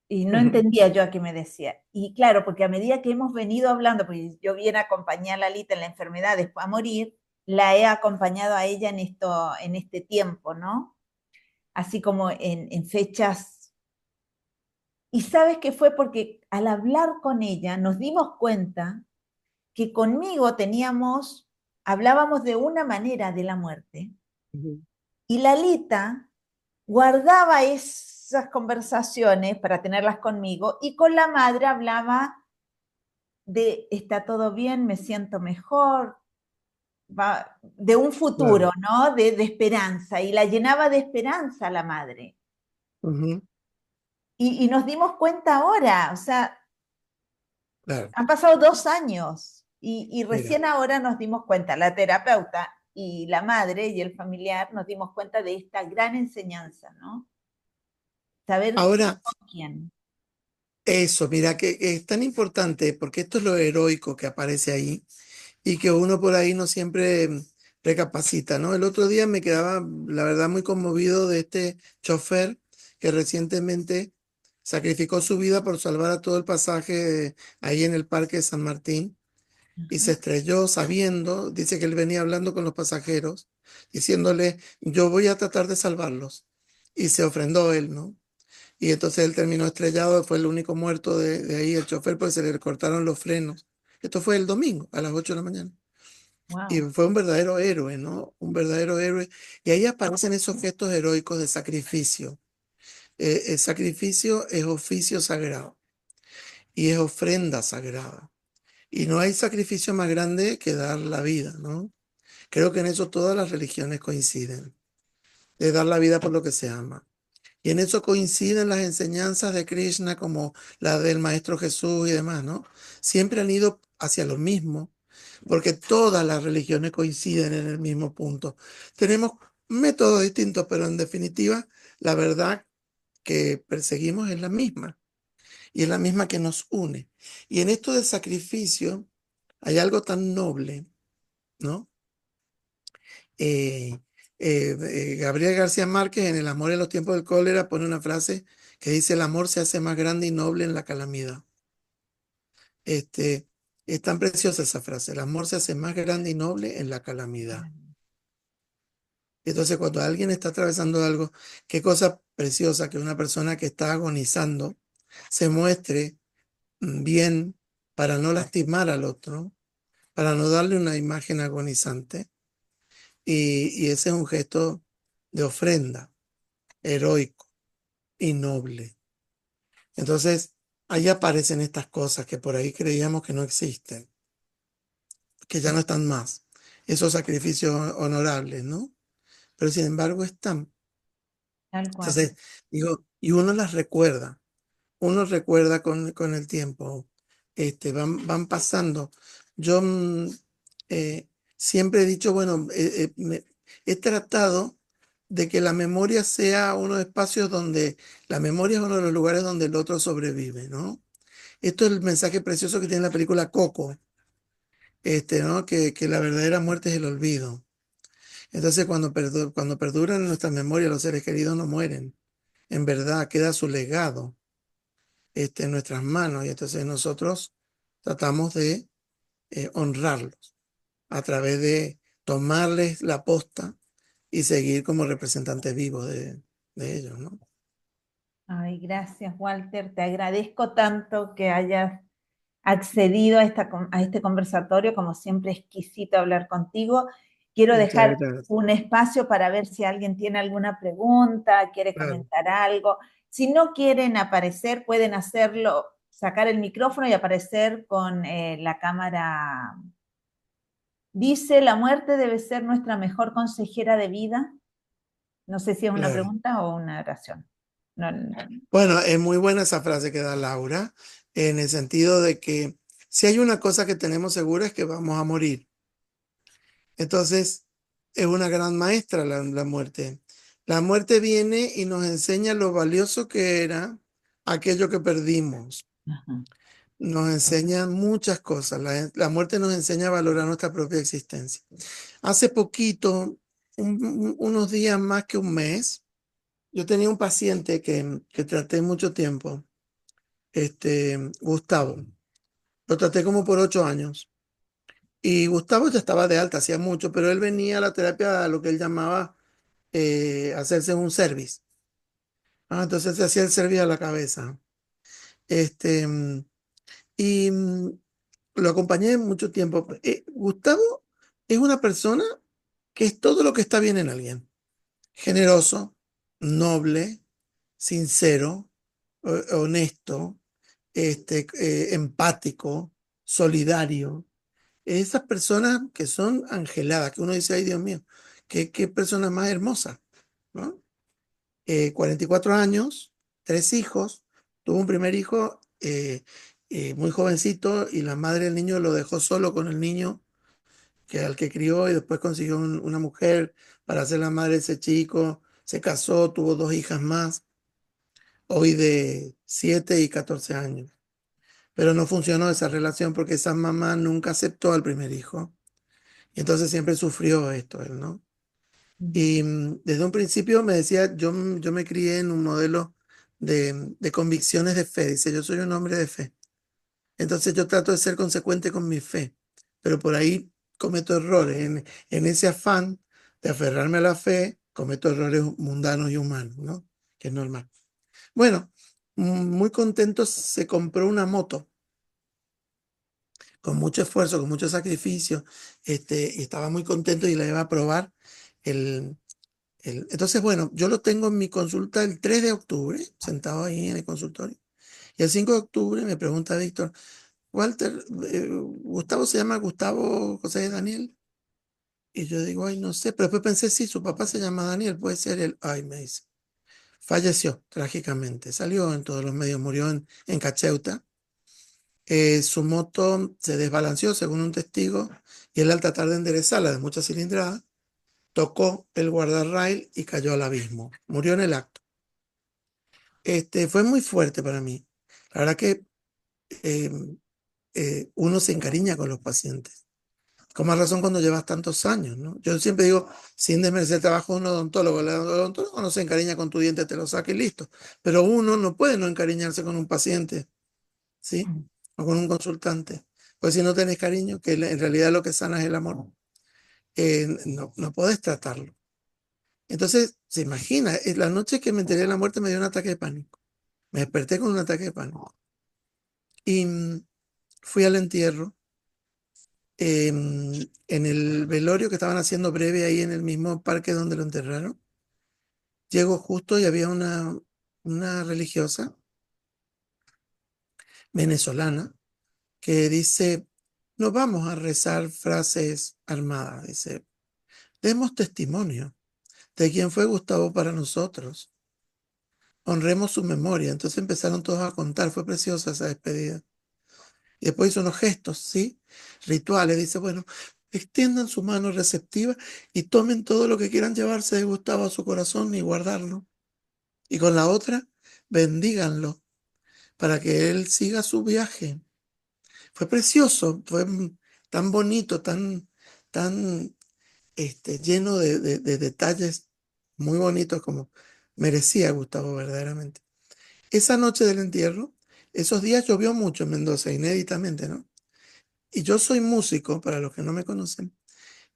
Y no ujú, entendía yo a qué me decía. Y claro, porque a medida que hemos venido hablando, porque yo vine a acompañar a Lalita en la enfermedad después a morir, la he acompañado a ella en este tiempo, ¿no? Así como en fechas. Y sabes que fue porque al hablar con ella nos dimos cuenta que conmigo hablábamos de una manera de la muerte, ujú. y Lalita guardaba esas conversaciones para tenerlas conmigo y con la madre hablaba de está todo bien, me siento mejor, de un futuro, Claro. ¿no? De esperanza, y la llenaba de esperanza la madre. Ujú, Y nos dimos cuenta ahora, o sea, claro. han pasado 2 años y Mira, recién ahora nos dimos cuenta, la terapeuta y la madre y el familiar nos dimos cuenta de esta gran enseñanza, ¿no? Saber quién ahora con quién. eso, mira que es tan importante porque esto es lo heroico que aparece ahí y que uno por ahí no siempre recapacita, ¿no? El otro día me quedaba, la verdad, muy conmovido de este chofer que recientemente sacrificó su vida por salvar a todo el pasaje ahí en el Parque de San Martín y se Ajá. estrelló sabiendo, dice que él venía hablando con los pasajeros, diciéndole, yo voy a tratar de salvarlos. Y se ofrendó él, ¿no? Y entonces él terminó estrellado, fue el único muerto de ahí, el chofer, pues se le cortaron los frenos. Esto fue el domingo a las 8 de la mañana. Y Wow, fue un verdadero héroe, ¿no? Un verdadero héroe. Y ahí aparecen esos gestos heroicos de sacrificio. El sacrificio es oficio sagrado y es ofrenda sagrada. Y no hay sacrificio más grande que dar la vida, ¿no? Creo que en eso todas las religiones coinciden, de dar la vida por lo que se ama. Y en eso coinciden las enseñanzas de Krishna como la del Maestro Jesús y demás, ¿no? Siempre han ido hacia lo mismo, porque todas las religiones coinciden en el mismo punto. Tenemos métodos distintos, pero en definitiva, la verdad que perseguimos es la misma, y es la misma que nos une. Y en esto del sacrificio hay algo tan noble, ¿no? Eh, Gabriel García Márquez en El amor en los tiempos del cólera pone una frase que dice, el amor se hace más grande y noble en la calamidad. Este, es tan preciosa esa frase, el amor se hace más grande y noble en la calamidad. Entonces, cuando alguien está atravesando algo, qué cosa preciosa que una persona que está agonizando se muestre bien para no lastimar al otro, para no darle una imagen agonizante. Y ese es un gesto de ofrenda, heroico y noble. Entonces, ahí aparecen estas cosas que por ahí creíamos que no existen, que ya no están más. Esos sacrificios honorables, ¿no? Pero sin embargo están. tal cual. Entonces, digo, y uno recuerda con el tiempo, van pasando. Yo eh, siempre he dicho, bueno, he tratado de que la memoria sea uno de los espacios donde la memoria es uno de los lugares donde el otro sobrevive, ¿no? Esto es el mensaje precioso que tiene la película Coco, ¿no? Que la verdadera muerte es el olvido. Entonces, cuando perduran en nuestra memoria, los seres queridos no mueren. En verdad, queda su legado, en nuestras manos. Y entonces nosotros tratamos de honrarlos a través de tomarles la posta y seguir como representantes vivos de ellos, ¿no? Ay, gracias, Walter. Te agradezco tanto que hayas accedido a, a este conversatorio. Como siempre, exquisito hablar contigo. Quiero Muchas dejar gracias. un espacio para ver si alguien tiene alguna pregunta, quiere Claro. comentar algo. Si no quieren aparecer, pueden hacerlo, sacar el micrófono y aparecer con la cámara. Dice, la muerte debe ser nuestra mejor consejera de vida. No sé si es una Claro. pregunta o una oración. No, Bueno, es muy buena esa frase que da Laura, en el sentido de que si hay una cosa que tenemos segura es que vamos a morir. Entonces, es una gran maestra la muerte. La muerte viene y nos enseña lo valioso que era aquello que perdimos. ajá. Nos enseña muchas cosas. La muerte nos enseña a valorar nuestra propia existencia. Hace poquito, unos días más que un mes, yo tenía un paciente que traté mucho tiempo, Gustavo. Lo traté como por 8 años. Y Gustavo ya estaba de alta, hacía mucho, pero él venía a la terapia a lo que él llamaba hacerse un service. Entonces se hacía el service a la cabeza. Este, mm, y lo acompañé mucho tiempo. Gustavo es una persona que es todo lo que está bien en alguien. Generoso, noble, sincero, honesto, empático, solidario. Esas personas que son angeladas, que uno dice, ay Dios mío, qué persona más hermosa, ¿no? 44 años, 3 hijos, tuvo un primer hijo muy jovencito y la madre del niño lo dejó solo con el niño al que crió y después consiguió una mujer para ser la madre de ese chico, se casó, tuvo 2 hijas más, hoy de 7 y 14 años. Pero no funcionó esa relación porque esa mamá nunca aceptó al primer hijo y entonces siempre sufrió esto, él, ¿no? Y desde un principio me decía, yo me crié en un modelo de convicciones de fe. Dice, yo soy un hombre de fe. Entonces yo trato de ser consecuente con mi fe, pero por ahí cometo errores. En ese afán de aferrarme a la fe, cometo errores mundanos y humanos, ¿no? Que es normal. Bueno, muy contento se compró una moto con mucho esfuerzo, con mucho sacrificio, y estaba muy contento y la iba a probar. El, entonces, bueno, yo lo tengo en mi consulta el 3 de octubre, sentado ahí en el consultorio. Y el 5 de octubre me pregunta Víctor, Walter, Gustavo se llama Gustavo José Daniel. Y yo digo, ay, no sé, pero después pensé, sí, su papá se llama Daniel, puede ser él. Ay, me dice, falleció trágicamente, salió en todos los medios, murió en Cacheuta. Su moto se desbalanceó, según un testigo, y él al tratar de enderezarla de mucha cilindrada, tocó el guardarrail y cayó al abismo. Murió en el acto. Fue muy fuerte para mí. La verdad que eh, uno se encariña con los pacientes. Con más razón cuando llevas tantos años, ¿no? Yo siempre digo, sin desmerecer el trabajo de un odontólogo, el odontólogo no se encariña con tu diente, te lo saca y listo. Pero uno no puede no encariñarse con un paciente, ¿sí? O con un consultante. Pues si no tenés cariño, que en realidad lo que sana es el amor, no podés tratarlo. Entonces, se imagina, la noche que me enteré de la muerte me dio un ataque de pánico. Me desperté con un ataque de pánico. Y fui al entierro. En el velorio que estaban haciendo breve ahí en el mismo parque donde lo enterraron. Llego justo y había una religiosa venezolana que dice, no vamos a rezar frases armadas, dice, demos testimonio de quién fue Gustavo para nosotros, honremos su memoria. Entonces empezaron todos a contar, fue preciosa esa despedida. Y después hizo unos gestos, ¿sí? Rituales, dice, bueno, extiendan su mano receptiva y tomen todo lo que quieran llevarse de Gustavo a su corazón y guardarlo. Y con la otra, bendíganlo para que él siga su viaje. Fue precioso, fue tan bonito, tan lleno de detalles muy bonitos como merecía Gustavo verdaderamente. Esa noche del entierro, esos días llovió mucho en Mendoza, inéditamente, ¿no? Y yo soy músico, para los que no me conocen,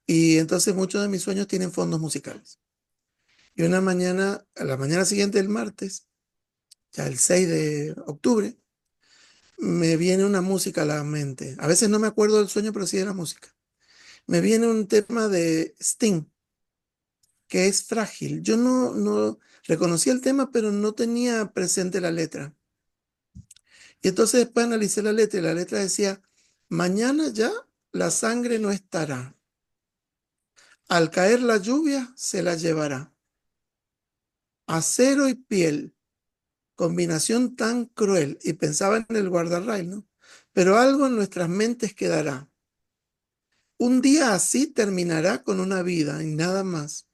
y entonces muchos de mis sueños tienen fondos musicales. Y una mañana, a la mañana siguiente del martes, ya el 6 de octubre, me viene una música a la mente. A veces no me acuerdo del sueño, pero sí de la música. Me viene un tema de Sting, que es Frágil. Yo no reconocía el tema, pero no tenía presente la letra. Y entonces después analicé la letra y la letra decía, mañana ya la sangre no estará. Al caer la lluvia se la llevará. Acero y piel, combinación tan cruel. Y pensaba en el guardarrail, ¿no? Pero algo en nuestras mentes quedará. Un día así terminará con una vida y nada más.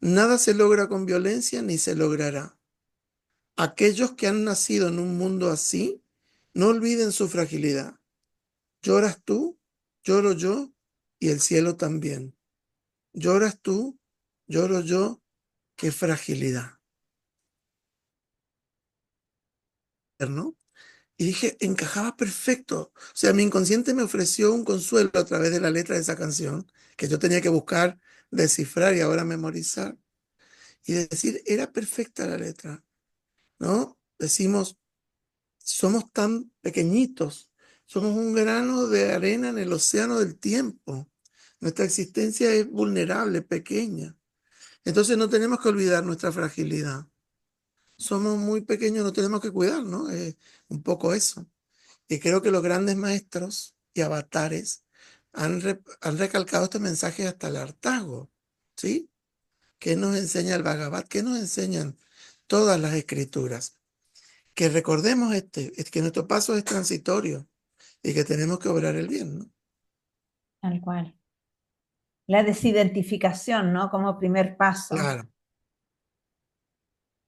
Nada se logra con violencia ni se logrará. Aquellos que han nacido en un mundo así, no olviden su fragilidad. Lloras tú, lloro yo y el cielo también. Lloras tú, lloro yo, qué fragilidad, ¿no? Y dije, encajaba perfecto. O sea, mi inconsciente me ofreció un consuelo a través de la letra de esa canción, que yo tenía que buscar, descifrar y ahora memorizar. Y decir, era perfecta la letra, ¿no? Decimos, somos tan pequeñitos, somos un grano de arena en el océano del tiempo. Nuestra existencia es vulnerable, pequeña. Entonces no tenemos que olvidar nuestra fragilidad. Somos muy pequeños, no tenemos que cuidar, ¿no? Un poco eso. Y creo que los grandes maestros y avatares han recalcado este mensaje hasta el hartazgo, ¿sí? ¿Qué nos enseña el Bhagavad? ¿Qué nos enseñan todas las escrituras? Que recordemos es que nuestro paso es transitorio y que tenemos que obrar el bien, ¿no? Tal cual. La desidentificación, ¿no? Como primer paso, Claro,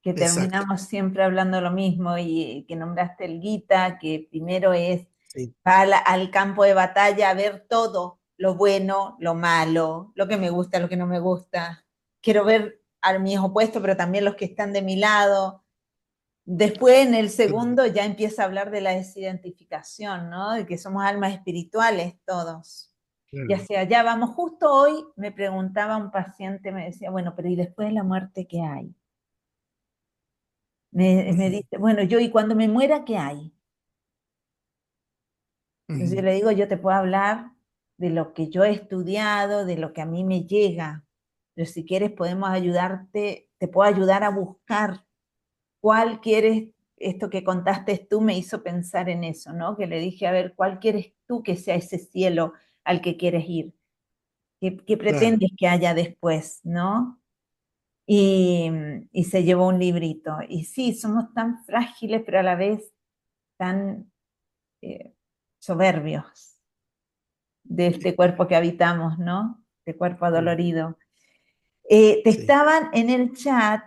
que exacto. terminamos siempre hablando lo mismo y que nombraste el Gita, que primero es Sí, va al campo de batalla a ver todo, lo bueno, lo malo, lo que me gusta, lo que no me gusta. Quiero ver a mis opuestos, pero también los que están de mi lado. Después, en el claro, segundo, ya empieza a hablar de la desidentificación, ¿no? De que somos almas espirituales todos. Y claro. hacia allá vamos. Justo hoy me preguntaba un paciente, me decía, bueno, pero ¿y después de la muerte qué hay? Me Ujú, dice, bueno, yo, ¿y cuando me muera qué hay? Entonces yo ujú, le digo, yo te puedo hablar de lo que yo he estudiado, de lo que a mí me llega, pero si quieres podemos ayudarte, te puedo ayudar a buscar cuál quieres, esto que contaste tú me hizo pensar en eso, ¿no? Que le dije, a ver, ¿cuál quieres tú que sea ese cielo al que quieres ir? ¿Qué claro, pretendes que haya después, ¿no? Y, y se llevó un librito. Y sí, somos tan frágiles, pero a la vez tan eh, soberbios de este cuerpo que habitamos, ¿no? Este cuerpo sí, adolorido. Te sí. estaban en el chat,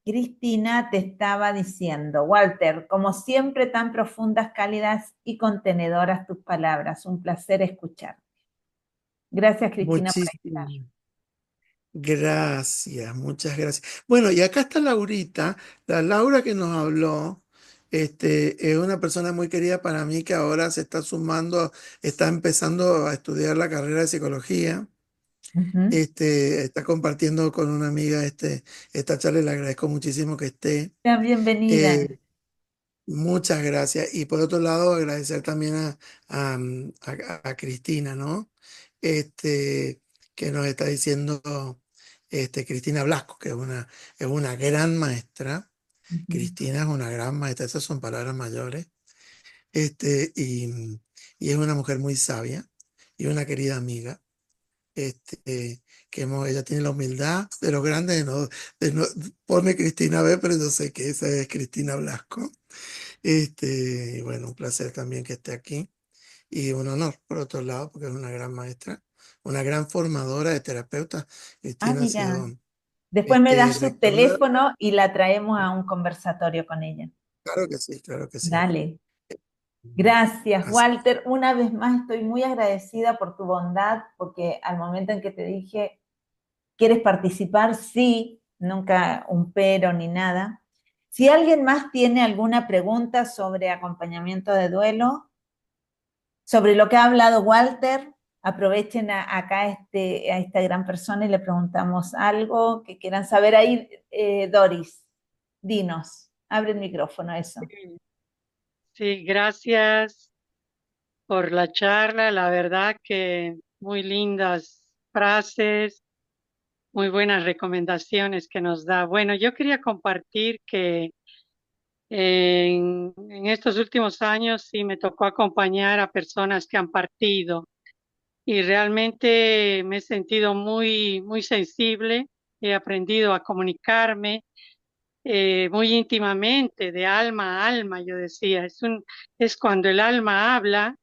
Cristina te estaba diciendo, Walter, como siempre tan profundas, cálidas y contenedoras tus palabras, un placer escuchar. Gracias, Cristina, por estar. Muchísimas gracias, muchas gracias. Bueno, y acá está Laurita, la Laura que nos habló, es una persona muy querida para mí que ahora se está sumando, está empezando a estudiar la carrera de psicología, Ujú. está compartiendo con una amiga esta charla y le agradezco muchísimo que esté. Sea bienvenida. Eh, Muchas gracias. Y por otro lado, agradecer también a Cristina, ¿no? Este, que nos está diciendo Cristina Blasco, que es una gran maestra. Ujú, Cristina es una gran maestra, esas son palabras mayores. Y es una mujer muy sabia y una querida amiga. Ella tiene la humildad de los grandes pone Cristina B, pero yo sé que esa es Cristina Blasco. Y bueno, un placer también que esté aquí. y un honor, por otro lado, porque es una gran maestra, una gran formadora de terapeutas. Ah, Cristina ha mira. sido Después me das su rectora. teléfono y la traemos a un conversatorio con ella. Claro que sí, claro que sí. Dale. Gracias, Así- Walter. Una vez más estoy muy agradecida por tu bondad, porque al momento en que te dije, ¿quieres participar? Sí, nunca un pero ni nada. Si alguien más tiene alguna pregunta sobre acompañamiento de duelo, sobre lo que ha hablado Walter, aprovechen acá a esta gran persona y le preguntamos algo que quieran saber ahí. Doris, dinos, abre el micrófono, eso. Sí, sí, gracias por la charla. La verdad que muy lindas frases, muy buenas recomendaciones que nos da. Bueno, yo quería compartir que en estos últimos años sí me tocó acompañar a personas que han partido y realmente me he sentido muy sensible. He aprendido a comunicarme muy íntimamente, de alma a alma, yo decía, es cuando el alma habla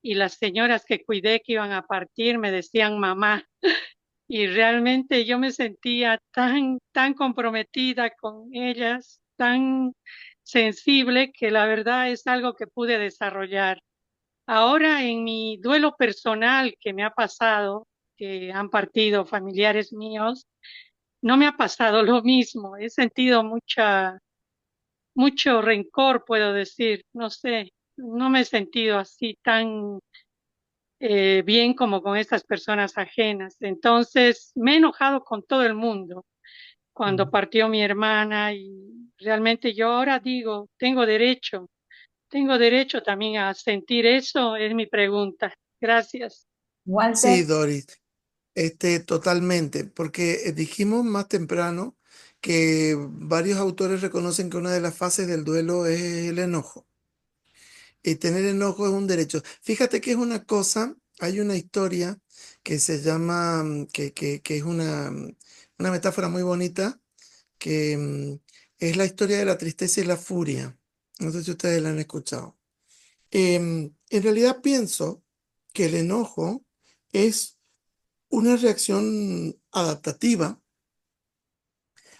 y las señoras que cuidé que iban a partir me decían mamá y realmente yo me sentía tan comprometida con ellas, tan sensible que la verdad es algo que pude desarrollar. Ahora en mi duelo personal que me ha pasado, que han partido familiares míos, no me ha pasado lo mismo. He sentido mucho rencor, puedo decir, no sé, no me he sentido así tan bien como con estas personas ajenas. Entonces, me he enojado con todo el mundo cuando partió mi hermana y realmente yo ahora digo, tengo derecho también a sentir eso, es mi pregunta. Gracias. Sí, Walter, Doris, totalmente, porque dijimos más temprano que varios autores reconocen que una de las fases del duelo es el enojo. Y tener enojo es un derecho. Fíjate que es una cosa, hay una historia que se llama, que es una metáfora muy bonita, que es la historia de la tristeza y la furia. No sé si ustedes la han escuchado. En realidad pienso que el enojo es una reacción adaptativa,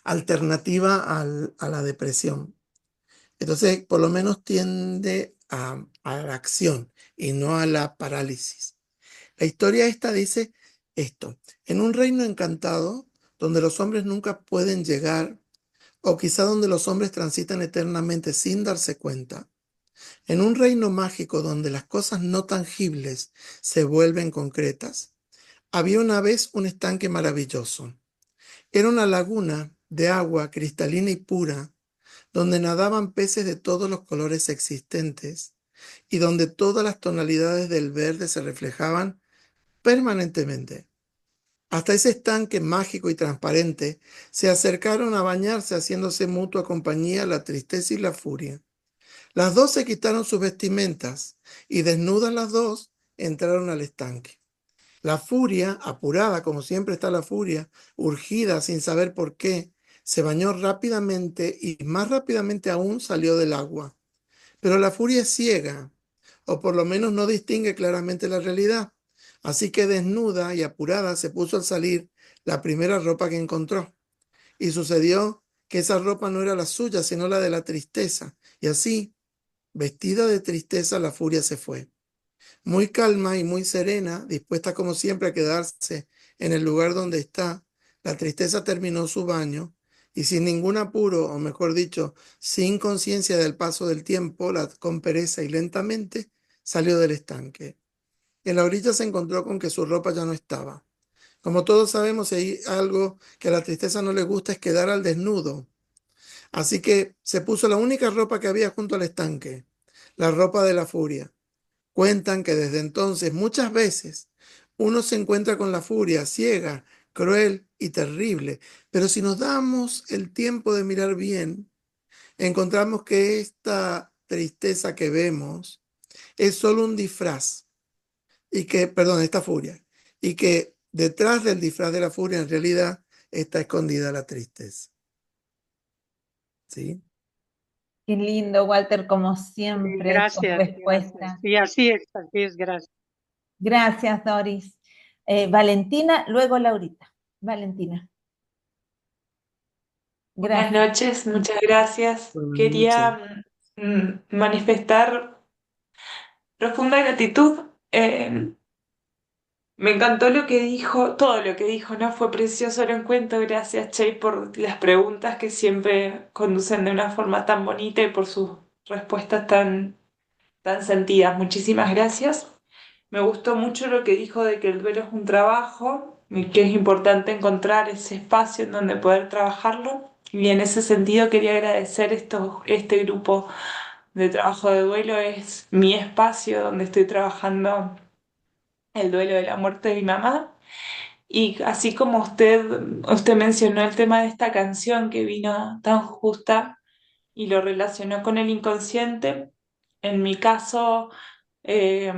alternativa a la depresión. Entonces, por lo menos tiende a la acción y no a la parálisis. La historia esta dice esto: en un reino encantado, donde los hombres nunca pueden llegar, o quizá donde los hombres transitan eternamente sin darse cuenta, en un reino mágico donde las cosas no tangibles se vuelven concretas, había una vez un estanque maravilloso. Era una laguna de agua cristalina y pura, donde nadaban peces de todos los colores existentes y donde todas las tonalidades del verde se reflejaban permanentemente. Hasta ese estanque mágico y transparente se acercaron a bañarse, haciéndose mutua compañía la tristeza y la furia. Las dos se quitaron sus vestimentas y desnudas las dos entraron al estanque. La furia, apurada como siempre está la furia, urgida sin saber por qué, se bañó rápidamente y más rápidamente aún salió del agua. Pero la furia es ciega, o por lo menos no distingue claramente la realidad. Así que desnuda y apurada se puso al salir la primera ropa que encontró. Y sucedió que esa ropa no era la suya, sino la de la tristeza. Y así, vestida de tristeza, la furia se fue. Muy calma y muy serena, dispuesta como siempre a quedarse en el lugar donde está, la tristeza terminó su baño y sin ningún apuro, o mejor dicho, sin conciencia del paso del tiempo, con pereza y lentamente salió del estanque. En la orilla se encontró con que su ropa ya no estaba. Como todos sabemos, si hay algo que a la tristeza no le gusta es quedar al desnudo. Así que se puso la única ropa que había junto al estanque, la ropa de la furia. Cuentan que desde entonces muchas veces uno se encuentra con la furia ciega, cruel y terrible, pero si nos damos el tiempo de mirar bien, encontramos que esta tristeza que vemos es solo un disfraz y que, perdón, esta furia, y que detrás del disfraz de la furia en realidad está escondida la tristeza. ¿Sí? Qué lindo, Walter, como siempre, tus Gracias, gracias. respuestas. Y así es, gracias. Gracias, Doris. Valentina, luego Laurita. Valentina, Buenas gracias. noches, muchas gracias. Buenas noches. Quería manifestar profunda gratitud. Me encantó lo que dijo, todo lo que dijo, ¿no? Fue precioso el encuentro. Gracias, Chey, por las preguntas que siempre conducen de una forma tan bonita y por sus respuestas tan sentidas. Muchísimas gracias. Me gustó mucho lo que dijo de que el duelo es un trabajo y que es importante encontrar ese espacio en donde poder trabajarlo. Y en ese sentido quería agradecer este grupo de trabajo de duelo. Es mi espacio donde estoy trabajando el duelo de la muerte de mi mamá. Y así como usted mencionó el tema de esta canción que vino tan justa y lo relacionó con el inconsciente, en mi caso, eh,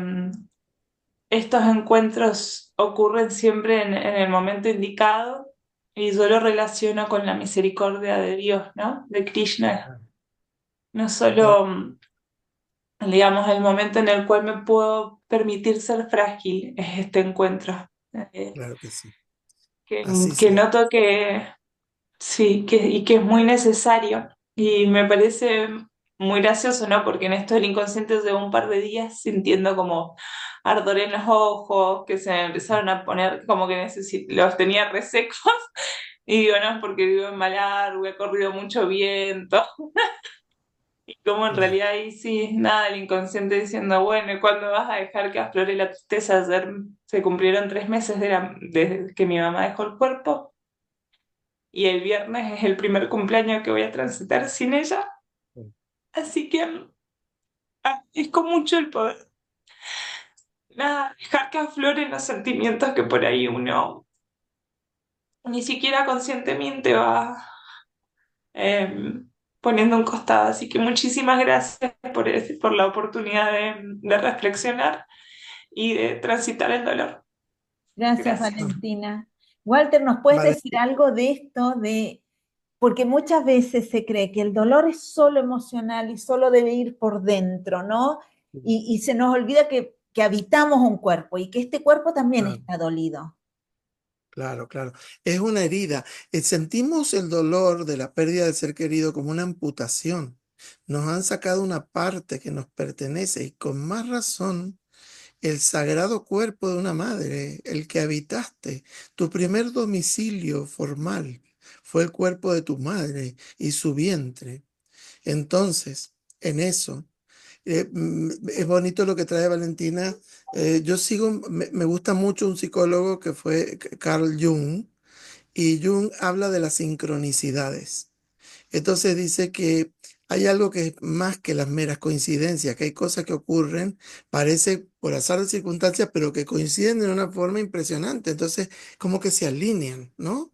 estos encuentros ocurren siempre en el momento indicado y yo lo relaciono con la misericordia de Dios, ¿no? De Krishna. No Claro, solo, digamos, el momento en el cual me puedo permitir ser frágil es este encuentro, eh, claro que sí. que, Así que sea. noto que sí, y que es muy necesario. Y me parece muy gracioso, ¿no? Porque en esto del inconsciente llevo un par de días sintiendo como ardor en los ojos, que se me empezaron a poner como que los tenía resecos. Y digo, no, es porque vivo en Malargüe, he corrido mucho viento. Y como en Ya, realidad ahí sí, nada, el inconsciente diciendo, bueno, ¿y cuándo vas a dejar que aflore la tristeza? Ayer se cumplieron 3 meses desde que mi mamá dejó el cuerpo. Y el viernes es el primer cumpleaños que voy a transitar sin ella, así que agradezco mucho el poder, nada, dejar que afloren los sentimientos que por ahí uno ni siquiera conscientemente va eh, poniendo a un costado. Así que muchísimas gracias por la oportunidad de reflexionar y de transitar el dolor. Gracias, Gracias. Valentina. Walter, ¿nos puedes vale. decir algo de esto? Porque muchas veces se cree que el dolor es solo emocional y solo debe ir por dentro, ¿no? Y se nos olvida que habitamos un cuerpo y que este cuerpo también Claro, está dolido. claro, claro. Es una herida. Sentimos el dolor de la pérdida del ser querido como una amputación. Nos han sacado una parte que nos pertenece y con más razón el sagrado cuerpo de una madre, el que habitaste, tu primer domicilio formal fue el cuerpo de tu madre y su vientre. Entonces, en eso, es bonito lo que trae Valentina. Yo sigo, me gusta mucho un psicólogo que fue Carl Jung, y Jung habla de las sincronicidades. Entonces dice que hay algo que es más que las meras coincidencias, que hay cosas que ocurren, parece por azar de circunstancias, pero que coinciden de una forma impresionante. Entonces, como que se alinean, ¿no?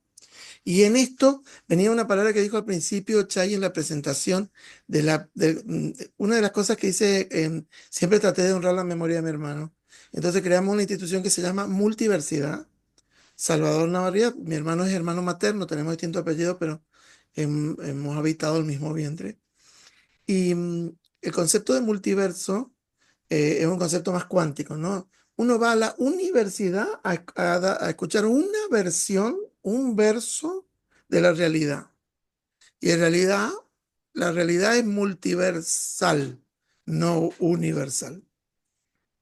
Y en esto venía una palabra que dijo al principio Chay en la presentación una de las cosas que hice, siempre traté de honrar la memoria de mi hermano. Entonces creamos una institución que se llama Multiversidad. Salvador Navarría, mi hermano es hermano materno, tenemos distintos apellidos, pero hemos habitado el mismo vientre. Y el concepto de multiverso es un concepto más cuántico, ¿no? Uno va a la universidad a escuchar una versión, un verso de la realidad. Y en realidad, la realidad es multiversal, no universal.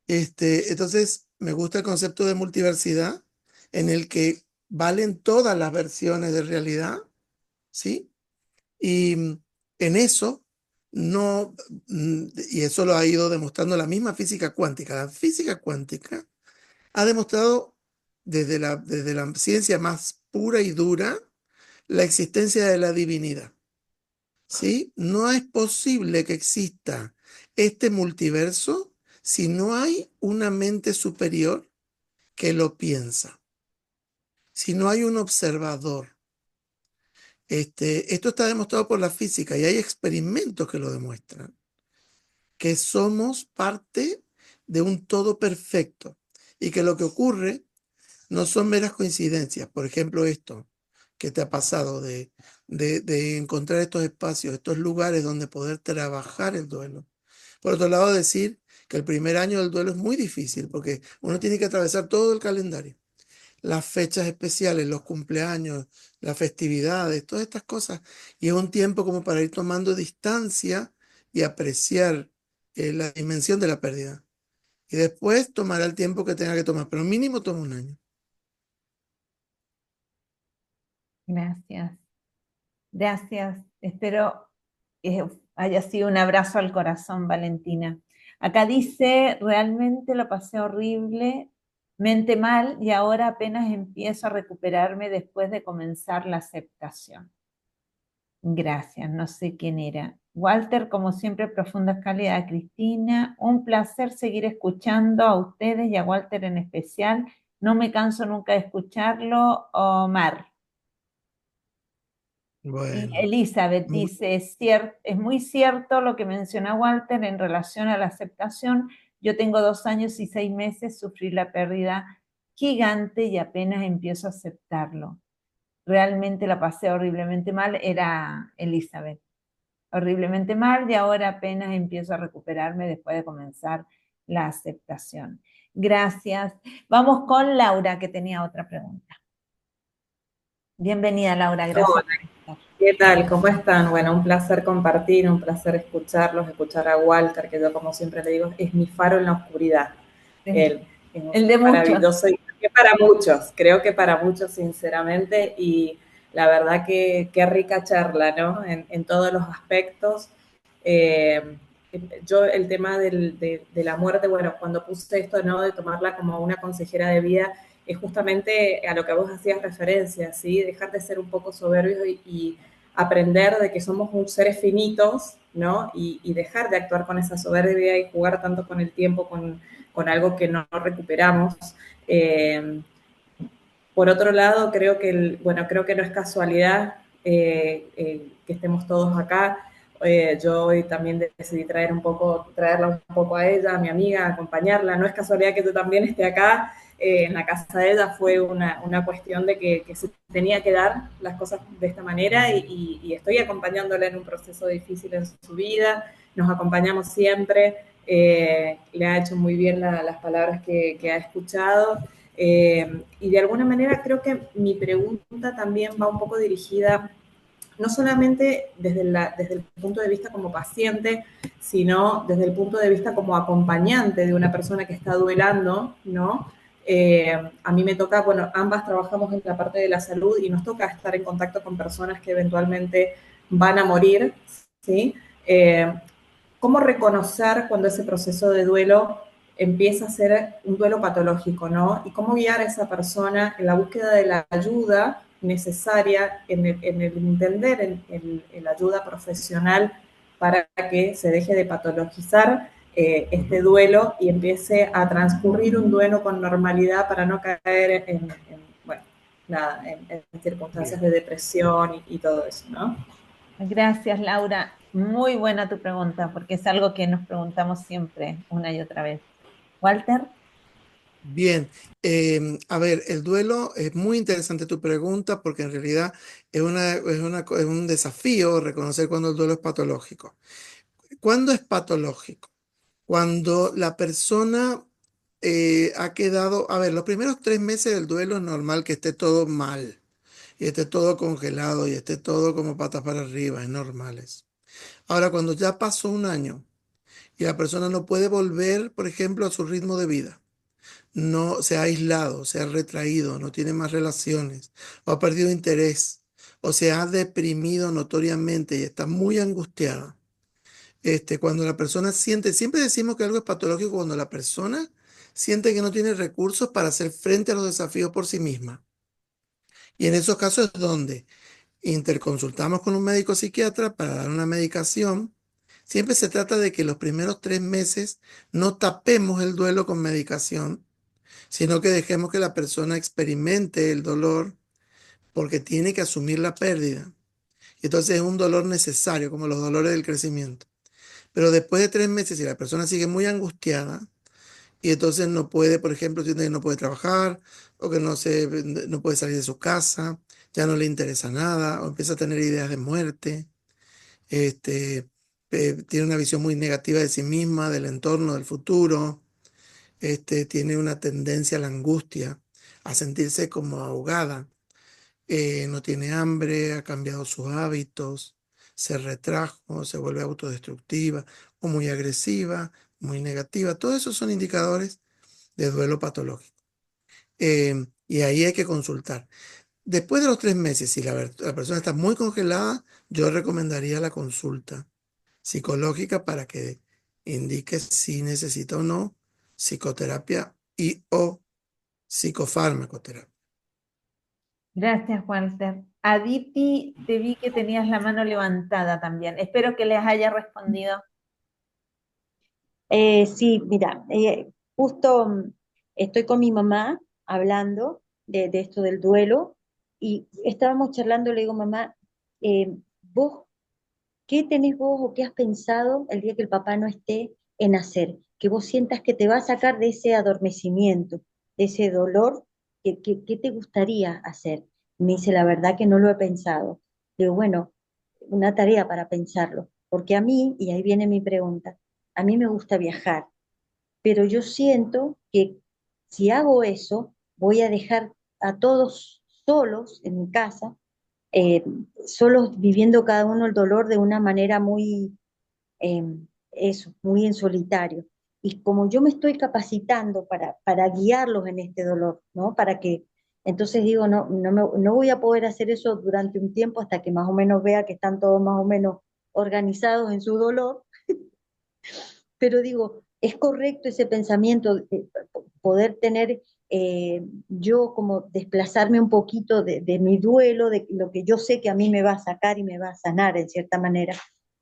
Entonces, me gusta el concepto de multiversidad en el que valen todas las versiones de realidad, ¿sí? Y en eso, no, y eso lo ha ido demostrando la misma física cuántica. La física cuántica ha demostrado desde la ciencia más pura y dura la existencia de la divinidad, ¿sí? No es posible que exista este multiverso si no hay una mente superior que lo piensa, si no hay un observador. Esto está demostrado por la física y hay experimentos que lo demuestran, que somos parte de un todo perfecto y que lo que ocurre no son meras coincidencias. Por ejemplo, esto. ¿Qué te ha pasado de encontrar estos espacios, estos lugares donde poder trabajar el duelo? Por otro lado, decir que el primer año del duelo es muy difícil porque uno tiene que atravesar todo el calendario, las fechas especiales, los cumpleaños, las festividades, todas estas cosas. Y es un tiempo como para ir tomando distancia y apreciar la dimensión de la pérdida. Y después tomará el tiempo que tenga que tomar, pero mínimo toma un año. Gracias. Gracias. Espero que haya sido un abrazo al corazón, Valentina. Acá dice, realmente lo pasé horrible, mente mal, y ahora apenas empiezo a recuperarme después de comenzar la aceptación. Gracias, no sé quién era. Walter, como siempre, profunda calidad. Cristina, un placer seguir escuchando a ustedes y a Walter en especial. No me canso nunca de escucharlo. Omar. Y Bueno, Elizabeth muy- dice, es muy cierto lo que menciona Walter en relación a la aceptación. Yo tengo 2 años y 6 meses, sufrí la pérdida gigante y apenas empiezo a aceptarlo. Realmente la pasé horriblemente mal, era Elizabeth. Horriblemente mal y ahora apenas empiezo a recuperarme después de comenzar la aceptación. Gracias. Vamos con Laura, que tenía otra pregunta. Bienvenida, Laura, gracias Hola, por estar. ¿qué tal? ¿Cómo están? Bueno, un placer compartir, un placer escucharlos, escuchar a Walter, que yo como siempre le digo, es mi faro en la oscuridad. Sí. Él es un El ser de muchos. maravilloso y creo que para muchos sinceramente, y la verdad que qué rica charla, ¿no? En todos los aspectos. Eh, yo el tema de la muerte, bueno, cuando puse esto, ¿no? De tomarla como una consejera de vida, es justamente a lo que vos hacías referencia, ¿sí? Dejar de ser un poco soberbios y aprender de que somos seres finitos, ¿no? Y dejar de actuar con esa soberbia y jugar tanto con el tiempo, con algo que no recuperamos. Eh, por otro lado, creo que no es casualidad que estemos todos acá. Yo hoy también decidí traerla un poco a ella, a mi amiga, acompañarla. No es casualidad que yo también esté acá. En la casa de ella fue una cuestión de que se tenía que dar las cosas de esta manera y estoy acompañándola en un proceso difícil en su vida. Nos acompañamos siempre. Le ha hecho muy bien las palabras que ha escuchado. Y de alguna manera creo que mi pregunta también va un poco dirigida no solamente desde el punto de vista como paciente, sino desde el punto de vista como acompañante de una persona que está duelando, ¿no? A mí me toca, bueno, ambas trabajamos en la parte de la salud y nos toca estar en contacto con personas que eventualmente van a morir, ¿sí? ¿Cómo reconocer cuando ese proceso de duelo empieza a ser un duelo patológico, ¿no? Y cómo guiar a esa persona en la búsqueda de la ayuda necesaria, en el entender en la ayuda profesional para que se deje de patologizar este duelo y empiece a transcurrir un duelo con normalidad para no caer bueno, nada, en circunstancias de depresión y todo eso, ¿no? Gracias, Laura. Muy buena tu pregunta, porque es algo que nos preguntamos siempre, una y otra vez. Walter, Bien, a ver, el duelo es muy interesante tu pregunta porque en realidad es un desafío reconocer cuando el duelo es patológico. ¿Cuándo es patológico? Cuando la persona ha quedado, a ver, los primeros 3 meses del duelo es normal que esté todo mal y esté todo congelado y esté todo como patas para arriba, es normal eso. Ahora, cuando ya pasó un año y la persona no puede volver, por ejemplo, a su ritmo de vida, no se ha aislado, se ha retraído, no tiene más relaciones, o ha perdido interés, o se ha deprimido notoriamente y está muy angustiada. Cuando la persona siente, siempre decimos que algo es patológico cuando la persona siente que no tiene recursos para hacer frente a los desafíos por sí misma. Y en esos casos es donde interconsultamos con un médico psiquiatra para dar una medicación. Siempre se trata de que los primeros 3 meses no tapemos el duelo con medicación, sino que dejemos que la persona experimente el dolor porque tiene que asumir la pérdida. Y entonces es un dolor necesario, como los dolores del crecimiento. Pero después de 3 meses, si la persona sigue muy angustiada y entonces no puede, por ejemplo, siente que no puede trabajar o que no puede salir de su casa, ya no le interesa nada o empieza a tener ideas de muerte, este, tiene una visión muy negativa de sí misma, del entorno, del futuro, tiene una tendencia a la angustia, a sentirse como ahogada, no tiene hambre, ha cambiado sus hábitos, se retrajo, se vuelve autodestructiva o muy agresiva, muy negativa. Todos esos son indicadores de duelo patológico. Y ahí hay que consultar. Después de los 3 meses, si la persona está muy congelada, yo recomendaría la consulta psicológica para que indique si necesita o no psicoterapia y o psicofármacoterapia. Gracias, Walter. Aditi, te vi que tenías la mano levantada también. Espero que les haya respondido. Sí, mira, justo estoy con mi mamá hablando de esto del duelo y estábamos charlando, le digo, mamá, vos, ¿qué tenés vos o qué has pensado el día que el papá no esté en hacer? Que vos sientas que te va a sacar de ese adormecimiento, de ese dolor, ¿qué te gustaría hacer? Me dice, la verdad que no lo he pensado. Le digo, bueno, una tarea para pensarlo, porque a mí, y ahí viene mi pregunta, a mí me gusta viajar, pero yo siento que si hago eso, voy a dejar a todos solos en mi casa, eh, solos viviendo cada uno el dolor de una manera muy, eh, eso, muy en solitario. Y como yo me estoy capacitando para guiarlos en este dolor, ¿no? Para que, entonces digo, no voy a poder hacer eso durante un tiempo hasta que más o menos vea que están todos más o menos organizados en su dolor, pero digo, es correcto ese pensamiento, poder tener yo como desplazarme un poquito de mi duelo, de lo que yo sé que a mí me va a sacar y me va a sanar en cierta manera,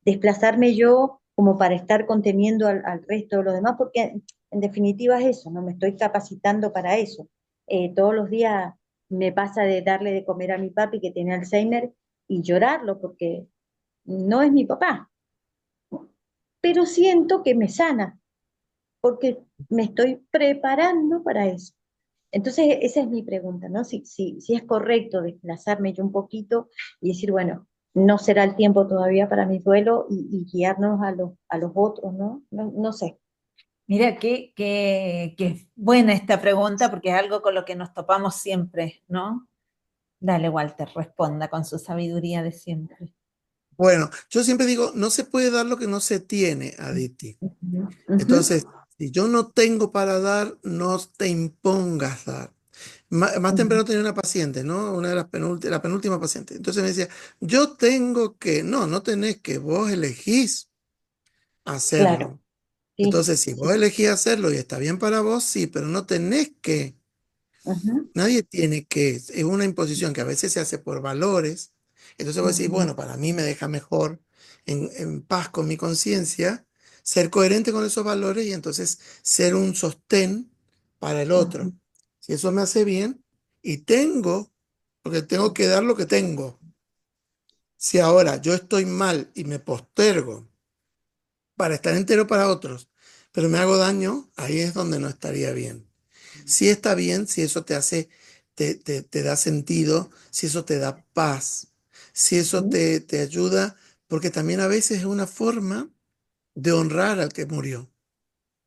desplazarme yo como para estar conteniendo al resto de los demás, porque en definitiva es eso, no me estoy capacitando para eso. Todos los días me pasa de darle de comer a mi papi que tiene Alzheimer y llorarlo porque no es mi papá, pero siento que me sana, porque me estoy preparando para eso. Entonces, esa es mi pregunta, ¿no? Si es correcto desplazarme yo un poquito y decir, bueno, no será el tiempo todavía para mi duelo y guiarnos a los otros, ¿no? No sé. Mira, qué buena esta pregunta porque es algo con lo que nos topamos siempre, ¿no? Dale, Walter, responda con su sabiduría de siempre. Bueno, yo siempre digo, no se puede dar lo que no se tiene, Aditi. Ujú, ujú, Entonces, si yo no tengo para dar, no te impongas dar. Más ujú. temprano tenía una paciente, ¿no? Una de la penúltima paciente. Entonces me decía, yo tengo que, no tenés que, vos elegís Claro, hacerlo. sí, Entonces, si vos sí. elegís hacerlo y está bien para vos, sí, pero no tenés que. Ujú, Nadie tiene que, es una imposición que a veces se hace por valores. Entonces voy a decir, ujú, bueno, para mí me deja mejor, en paz con mi conciencia, ser coherente con esos valores y entonces ser un sostén para el ujú, otro. Si eso me hace bien y tengo, porque tengo que dar lo que tengo. Si ahora yo estoy mal y me postergo para estar entero para otros, pero me hago daño, ahí es donde no estaría bien. Si está bien, si eso te hace, te da sentido, si eso te da paz, si eso ujú, te ayuda, porque también a veces es una forma de honrar al que murió,